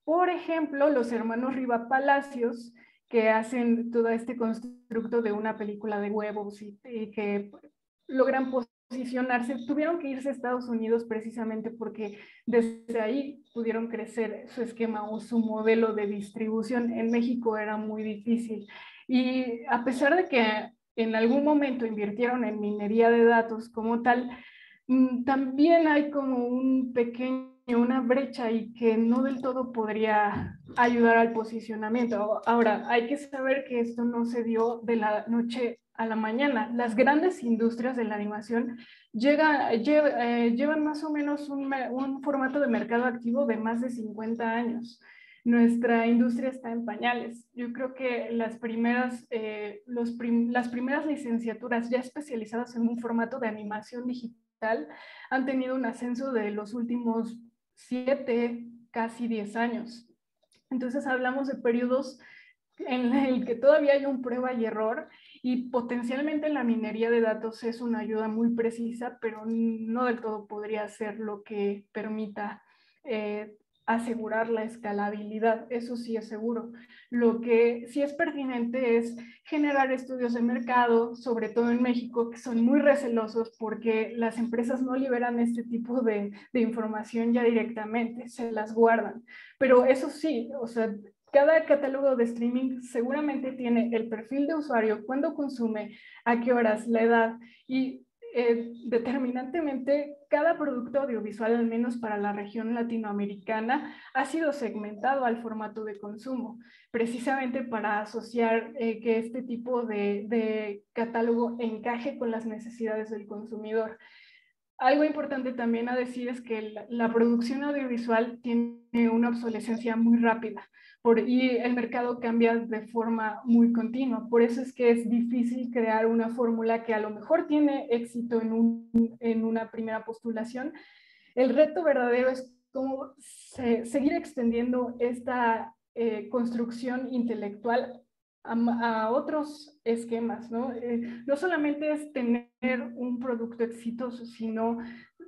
Por ejemplo, los hermanos Riva Palacios, que hacen todo este constructo de una película de huevos y que logran posicionarse, tuvieron que irse a Estados Unidos precisamente porque desde ahí pudieron crecer su esquema o su modelo de distribución. En México era muy difícil. Y a pesar de que en algún momento invirtieron en minería de datos como tal, también hay como una brecha ahí que no del todo podría ayudar al posicionamiento. Ahora, hay que saber que esto no se dio de la noche a la mañana. Las grandes industrias de la animación llevan más o menos un formato de mercado activo de más de 50 años. Nuestra industria está en pañales. Yo creo que las primeras licenciaturas ya especializadas en un formato de animación digital han tenido un ascenso de los últimos 7, casi 10 años. Entonces hablamos de periodos en el que todavía hay un prueba y error, y potencialmente la minería de datos es una ayuda muy precisa, pero no del todo podría ser lo que permita asegurar la escalabilidad. Eso sí es seguro. Lo que sí es pertinente es generar estudios de mercado, sobre todo en México, que son muy recelosos porque las empresas no liberan este tipo de información ya directamente, se las guardan. Pero eso sí, o sea, cada catálogo de streaming seguramente tiene el perfil de usuario, cuándo consume, a qué horas, la edad, y determinantemente cada producto audiovisual, al menos para la región latinoamericana, ha sido segmentado al formato de consumo, precisamente para asociar que este tipo de catálogo encaje con las necesidades del consumidor. Algo importante también a decir es que la producción audiovisual tiene una obsolescencia muy rápida y el mercado cambia de forma muy continua. Por eso es que es difícil crear una fórmula que a lo mejor tiene éxito en una primera postulación. El reto verdadero es cómo seguir extendiendo esta construcción intelectual a otros esquemas, ¿no? No solamente es tener un producto exitoso, sino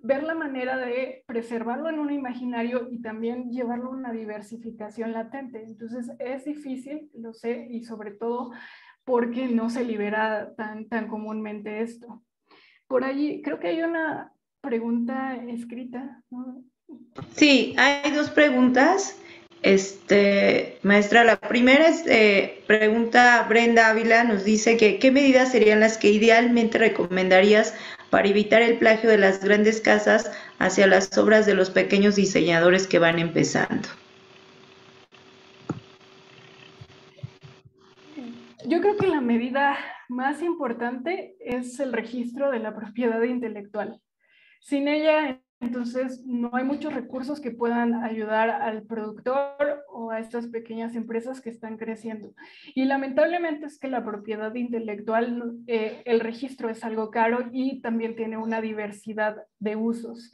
ver la manera de preservarlo en un imaginario y también llevarlo a una diversificación latente. Entonces es difícil, lo sé, y sobre todo porque no se libera tan comúnmente esto. Por allí, creo que hay una pregunta escrita, ¿no? Sí, hay dos preguntas. Maestra, la primera es, pregunta Brenda Ávila, nos dice que ¿qué medidas serían las que idealmente recomendarías para evitar el plagio de las grandes casas hacia las obras de los pequeños diseñadores que van empezando? Yo creo que la medida más importante es el registro de la propiedad intelectual. Sin ella, entonces, no hay muchos recursos que puedan ayudar al productor o a estas pequeñas empresas que están creciendo. Y lamentablemente es que la propiedad intelectual, el registro es algo caro y también tiene una diversidad de usos.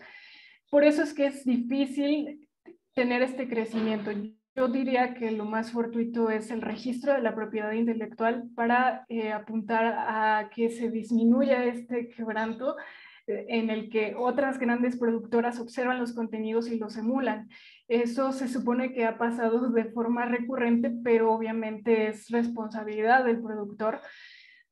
Por eso es que es difícil tener este crecimiento. Yo diría que lo más fortuito es el registro de la propiedad intelectual para apuntar a que se disminuya este quebranto en el que otras grandes productoras observan los contenidos y los emulan. Eso se supone que ha pasado de forma recurrente, pero obviamente es responsabilidad del productor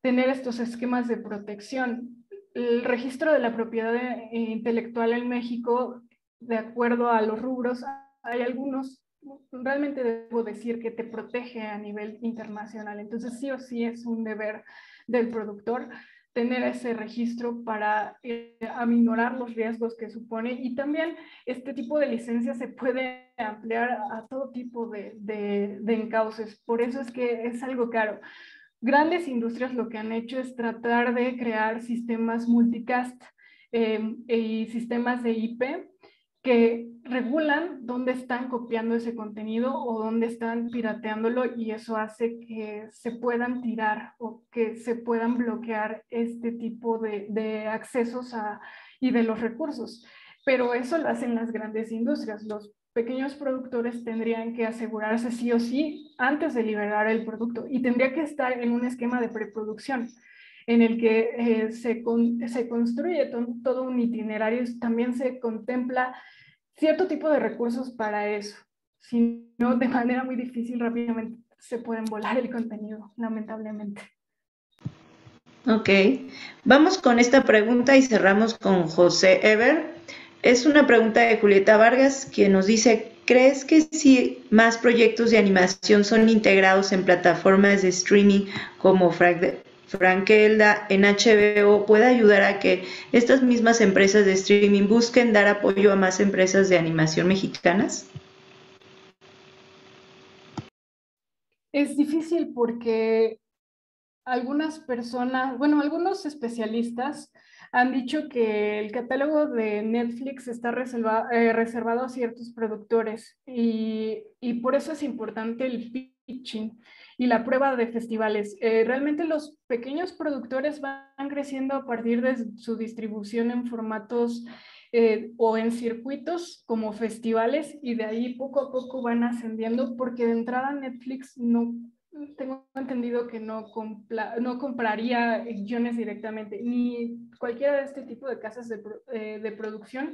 tener estos esquemas de protección. El registro de la propiedad intelectual en México, de acuerdo a los rubros, hay algunos realmente debo decir que te protege a nivel internacional. Entonces sí o sí es un deber del productor tener ese registro para aminorar los riesgos que supone, y también este tipo de licencia se puede ampliar a todo tipo de encauces. Por eso es que es algo caro. Grandes industrias lo que han hecho es tratar de crear sistemas multicast y sistemas de IP que regulan dónde están copiando ese contenido o dónde están pirateándolo, y eso hace que se puedan tirar o que se puedan bloquear este tipo de accesos y de los recursos. Pero eso lo hacen las grandes industrias. Los pequeños productores tendrían que asegurarse sí o sí antes de liberar el producto, y tendría que estar en un esquema de preproducción en el que se construye todo un itinerario. También se contempla cierto tipo de recursos para eso. Si no, de manera muy difícil, rápidamente se pueden volar el contenido, lamentablemente. Ok, vamos con esta pregunta y cerramos con José Ever. Es una pregunta de Julieta Vargas, quien nos dice: ¿crees que si más proyectos de animación son integrados en plataformas de streaming como Frankelda en HBO, puede ayudar a que estas mismas empresas de streaming busquen dar apoyo a más empresas de animación mexicanas? Es difícil porque algunas personas, bueno, algunos especialistas han dicho que el catálogo de Netflix está reservado a ciertos productores, y por eso es importante el pitching y la prueba de festivales. Realmente los pequeños productores van creciendo a partir de su distribución en formatos o en circuitos como festivales, y de ahí poco a poco van ascendiendo, porque de entrada Netflix no, tengo entendido que no compraría guiones directamente, ni cualquiera de este tipo de casas de producción,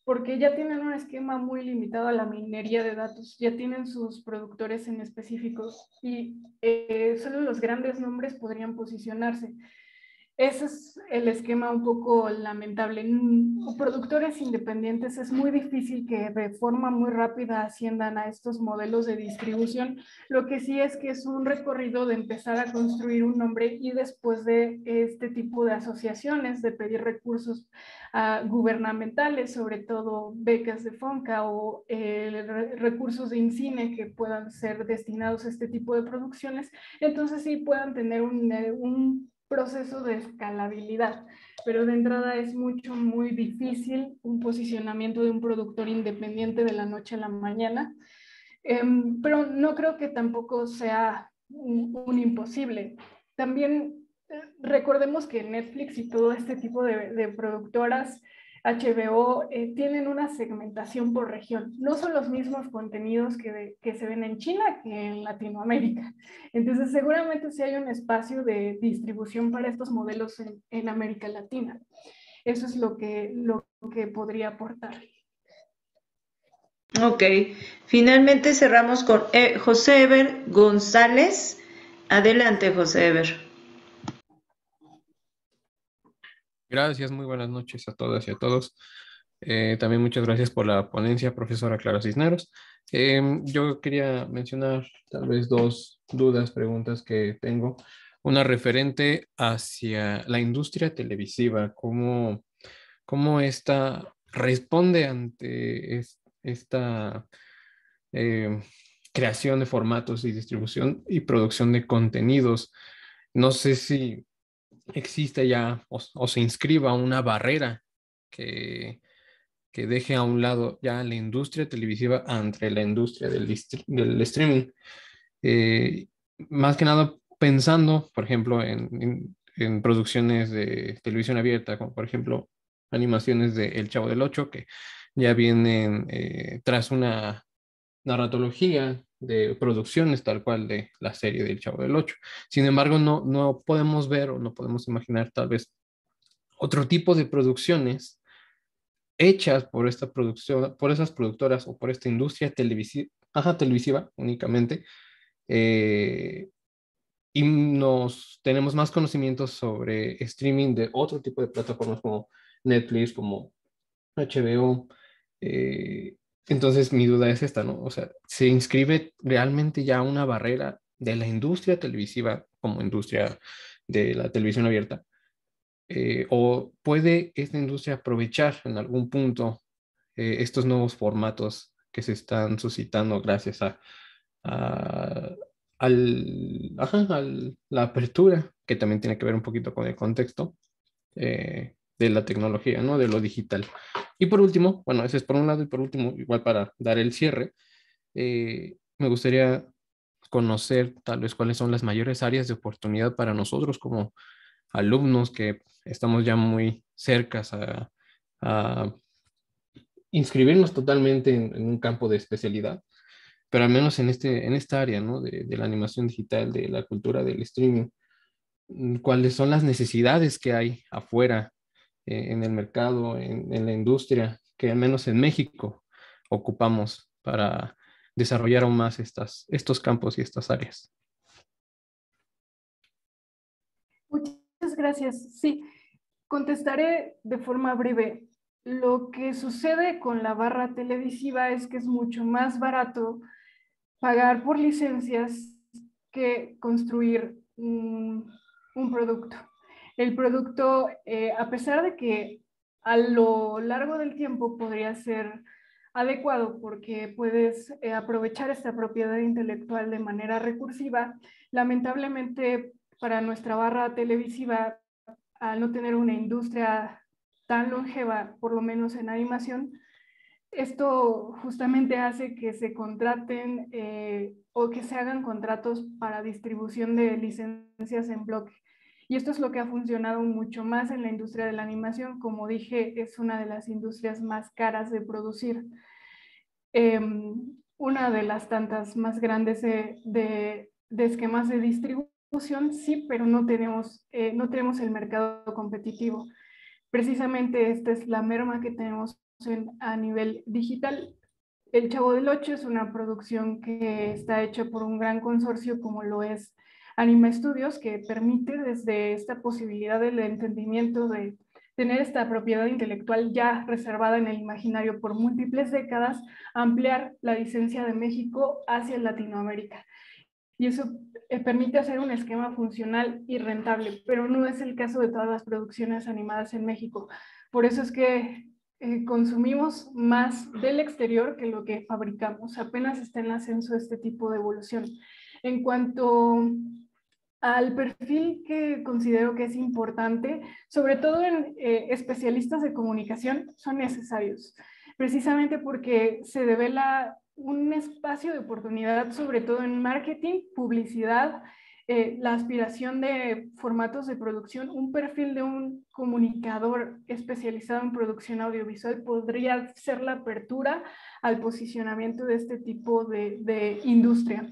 porque ya tienen un esquema muy limitado a la minería de datos, ya tienen sus productores en específicos, y solo los grandes nombres podrían posicionarse. Ese es el esquema un poco lamentable. Productores independientes es muy difícil que de forma muy rápida asciendan a estos modelos de distribución. Lo que sí es que es un recorrido de empezar a construir un nombre, y después de este tipo de asociaciones, de pedir recursos gubernamentales, sobre todo becas de FONCA o recursos de INCINE que puedan ser destinados a este tipo de producciones, entonces sí puedan tener un proceso de escalabilidad, pero de entrada es muy difícil un posicionamiento de un productor independiente de la noche a la mañana, pero no creo que tampoco sea un imposible. También recordemos que Netflix y todo este tipo de productoras, HBO, tienen una segmentación por región. No son los mismos contenidos que se ven en China que en Latinoamérica. Entonces, seguramente sí hay un espacio de distribución para estos modelos en América Latina. Eso es lo que podría aportar. Ok, finalmente cerramos con José Ever González. Adelante, José Ever. Gracias, muy buenas noches a todas y a todos. También muchas gracias por la ponencia, profesora Clara Cisneros. Yo quería mencionar tal vez dos dudas, preguntas que tengo. Una referente hacia la industria televisiva, cómo esta responde ante esta eh, creación de formatos y distribución y producción de contenidos. No sé si existe ya o se inscriba una barrera que deje a un lado ya la industria televisiva ante la industria del streaming. Eh, Más que nada pensando, por ejemplo, en producciones de televisión abierta, como por ejemplo animaciones de El Chavo del Ocho, que ya vienen tras una narratología de producciones tal cual de la serie del Chavo del Ocho. Sin embargo, no podemos ver o no podemos imaginar tal vez otro tipo de producciones hechas por esta producción, por esas productoras o por esta industria televisiva únicamente, eh, y tenemos más conocimientos sobre streaming de otro tipo de plataformas como Netflix, como HBO, Entonces mi duda es esta, ¿no? O sea, ¿se inscribe realmente ya una barrera de la industria televisiva como industria de la televisión abierta? ¿O puede esta industria aprovechar en algún punto estos nuevos formatos que se están suscitando gracias a- la apertura, que también tiene que ver un poquito con el contexto de la tecnología, ¿no? De lo digital. Y por último, bueno, ese es por un lado, y por último, igual para dar el cierre, me gustaría conocer tal vez cuáles son las mayores áreas de oportunidad para nosotros como alumnos que estamos ya muy cercas a inscribirnos totalmente en un campo de especialidad, pero al menos en esta área, ¿no? De la animación digital, de la cultura del streaming, cuáles son las necesidades que hay afuera, en el mercado, en la industria, que al menos en México ocupamos para desarrollar aún más estos campos y estas áreas. Muchas gracias. Sí, contestaré de forma breve. Lo que sucede con la barra televisiva es que es mucho más barato pagar por licencias que construir un producto. El producto, a pesar de que a lo largo del tiempo podría ser adecuado porque puedes aprovechar esta propiedad intelectual de manera recursiva, lamentablemente para nuestra barra televisiva, al no tener una industria tan longeva, por lo menos en animación, esto justamente hace que se contraten o que se hagan contratos para distribución de licencias en bloque. Y esto es lo que ha funcionado mucho más en la industria de la animación. Como dije, es una de las industrias más caras de producir. Una de las tantas más grandes de esquemas de distribución, sí, pero no tenemos el mercado competitivo. Precisamente esta es la merma que tenemos a nivel digital. El Chavo del Ocho es una producción que está hecha por un gran consorcio como lo es Anima Studios, que permite desde esta posibilidad del entendimiento de tener esta propiedad intelectual ya reservada en el imaginario por múltiples décadas, ampliar la licencia de México hacia Latinoamérica. Y eso permite hacer un esquema funcional y rentable, pero no es el caso de todas las producciones animadas en México. Por eso es que consumimos más del exterior que lo que fabricamos. Apenas está en ascenso este tipo de evolución. En cuanto al perfil que considero que es importante, sobre todo en especialistas de comunicación, son necesarios, precisamente porque se devela un espacio de oportunidad, sobre todo en marketing, publicidad, la aspiración de formatos de producción. Un perfil de un comunicador especializado en producción audiovisual podría ser la apertura al posicionamiento de este tipo de industria.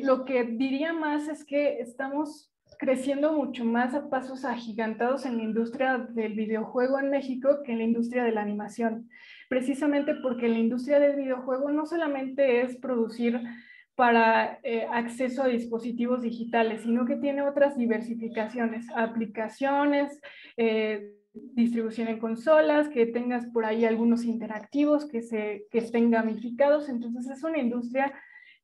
Lo que diría más es que estamos creciendo mucho más a pasos agigantados en la industria del videojuego en México que en la industria de la animación, precisamente porque la industria del videojuego no solamente es producir para acceso a dispositivos digitales, sino que tiene otras diversificaciones, aplicaciones, distribución en consolas, que tengas por ahí algunos interactivos que estén gamificados. Entonces es una industria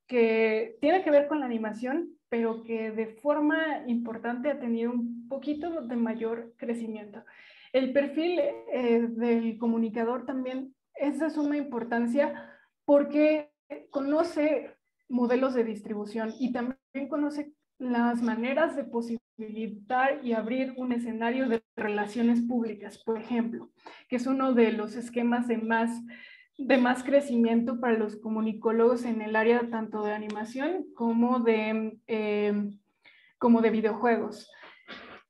que tiene que ver con la animación, pero que de forma importante ha tenido un poquito de mayor crecimiento. El perfil del comunicador también es de suma importancia porque conoce modelos de distribución y también conoce las maneras de posibilitar y abrir un escenario de relaciones públicas, por ejemplo, que es uno de los esquemas de más crecimiento para los comunicólogos en el área tanto de animación como de videojuegos.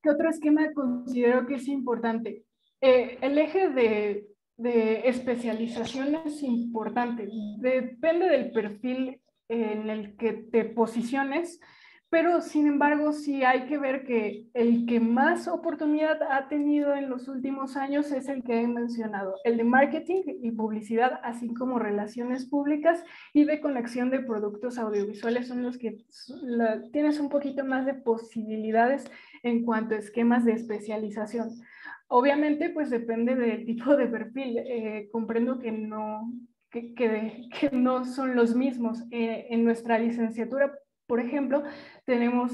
¿Qué otro esquema considero que es importante? El eje de especialización es importante. Depende del perfil en el que te posiciones, pero sin embargo sí hay que ver que el que más oportunidad ha tenido en los últimos años es el que he mencionado, el de marketing y publicidad, así como relaciones públicas y de conexión de productos audiovisuales, son los que tienes un poquito más de posibilidades en cuanto a esquemas de especialización. Obviamente, pues depende del tipo de perfil. Comprendo que no que no son los mismos. En nuestra licenciatura, por ejemplo, tenemos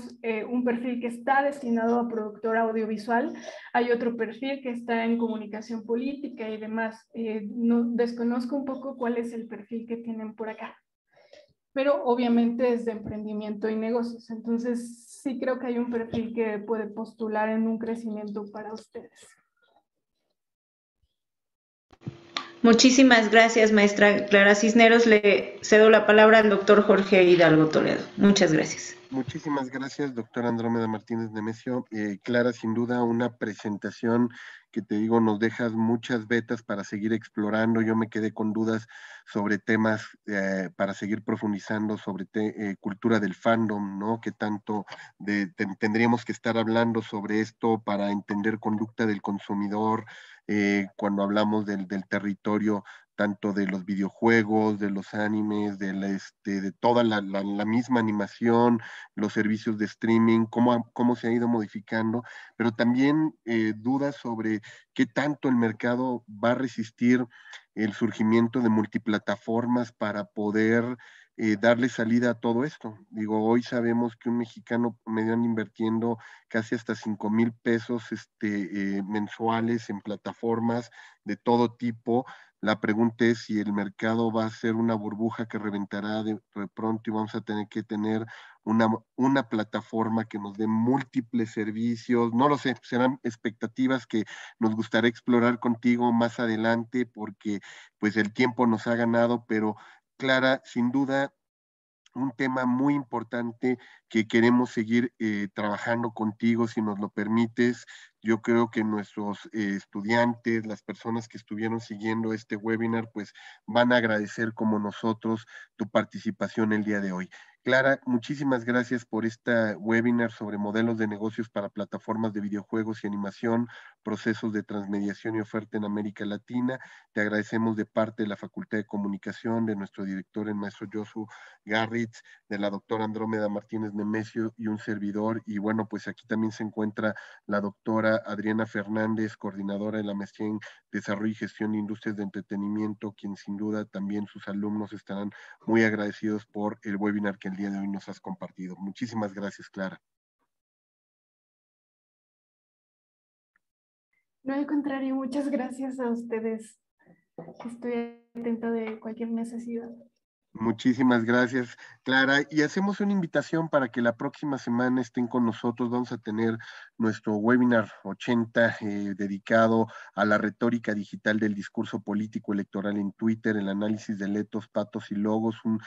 un perfil que está destinado a productor audiovisual, hay otro perfil que está en comunicación política y demás. No, desconozco un poco cuál es el perfil que tienen por acá, pero obviamente es de emprendimiento y negocios. Entonces, sí creo que hay un perfil que puede postular en un crecimiento para ustedes. Muchísimas gracias, maestra Clara Cisneros. Le cedo la palabra al doctor Jorge Hidalgo Toledo. Muchas gracias. Muchísimas gracias, doctora Andrómeda Martínez Nemesio. Clara, sin duda una presentación que te digo nos dejas muchas vetas para seguir explorando. Yo me quedé con dudas sobre temas para seguir profundizando sobre cultura del fandom, ¿no? Que tanto tendríamos que estar hablando sobre esto para entender conducta del consumidor cuando hablamos del territorio tanto de los videojuegos, de los animes, de toda la misma animación, los servicios de streaming, cómo se ha ido modificando, pero también dudas sobre qué tanto el mercado va a resistir el surgimiento de multiplataformas para poder darle salida a todo esto. Digo, hoy sabemos que un mexicano medio anda invirtiendo casi hasta 5,000 pesos mensuales en plataformas de todo tipo. La pregunta es si el mercado va a ser una burbuja que reventará de pronto y vamos a tener que tener una plataforma que nos dé múltiples servicios. No lo sé, serán expectativas que nos gustaría explorar contigo más adelante porque pues el tiempo nos ha ganado, pero Clara, sin duda, un tema muy importante que queremos seguir trabajando contigo, si nos lo permites. Yo creo que nuestros estudiantes, las personas que estuvieron siguiendo este webinar, pues van a agradecer como nosotros tu participación el día de hoy. Clara, muchísimas gracias por esta webinar sobre modelos de negocios para plataformas de videojuegos y animación, procesos de transmediación y oferta en América Latina. Te agradecemos de parte de la Facultad de Comunicación, de nuestro director, el maestro Josu Garritz, de la doctora Andrómeda Martínez Nemesio y un servidor. Y bueno, pues aquí también se encuentra la doctora Adriana Fernández, coordinadora de la maestría en Desarrollo y Gestión de Industrias de Entretenimiento, quien sin duda también sus alumnos estarán muy agradecidos por el webinar que el día de hoy nos has compartido. Muchísimas gracias, Clara. No, al contrario, muchas gracias a ustedes. Estoy atenta de cualquier necesidad. Muchísimas gracias, Clara. Y hacemos una invitación para que la próxima semana estén con nosotros. Vamos a tener nuestro webinar 80 dedicado a la retórica digital del discurso político electoral en Twitter, el análisis de letos, patos y logos, un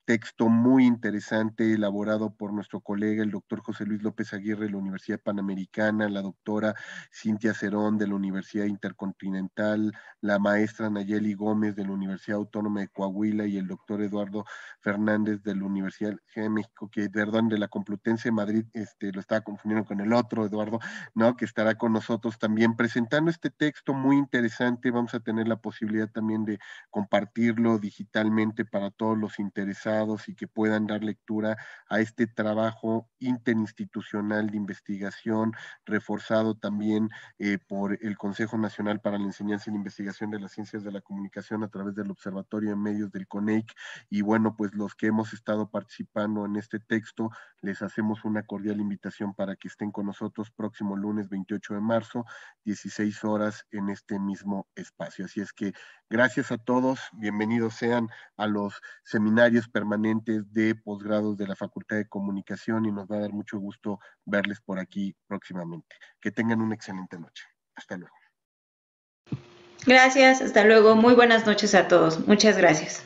texto muy interesante elaborado por nuestro colega, el doctor José Luis López Aguirre de la Universidad Panamericana, la doctora Cintia Cerón de la Universidad Intercontinental, la maestra Nayeli Gómez de la Universidad Autónoma de Coahuila y el doctor Eduardo Fernández de la Universidad de México, de la Complutense de Madrid, lo estaba confundiendo con el otro, Eduardo, ¿no? Que estará con nosotros también presentando este texto muy interesante. Vamos a tener la posibilidad también de compartirlo digitalmente para todos los interesados y que puedan dar lectura a este trabajo interinstitucional de investigación, reforzado también por el Consejo Nacional para la Enseñanza y la Investigación de las Ciencias de la Comunicación a través del Observatorio de Medios del CONEIC. Y bueno, pues los que hemos estado participando en este texto, les hacemos una cordial invitación para que estén con nosotros próximo lunes 28 de marzo, 16 horas en este mismo espacio. Así es que gracias a todos, bienvenidos sean a los seminarios permanentes de posgrados de la Facultad de Comunicación y nos va a dar mucho gusto verles por aquí próximamente. Que tengan una excelente noche. Hasta luego. Gracias, hasta luego. Muy buenas noches a todos. Muchas gracias.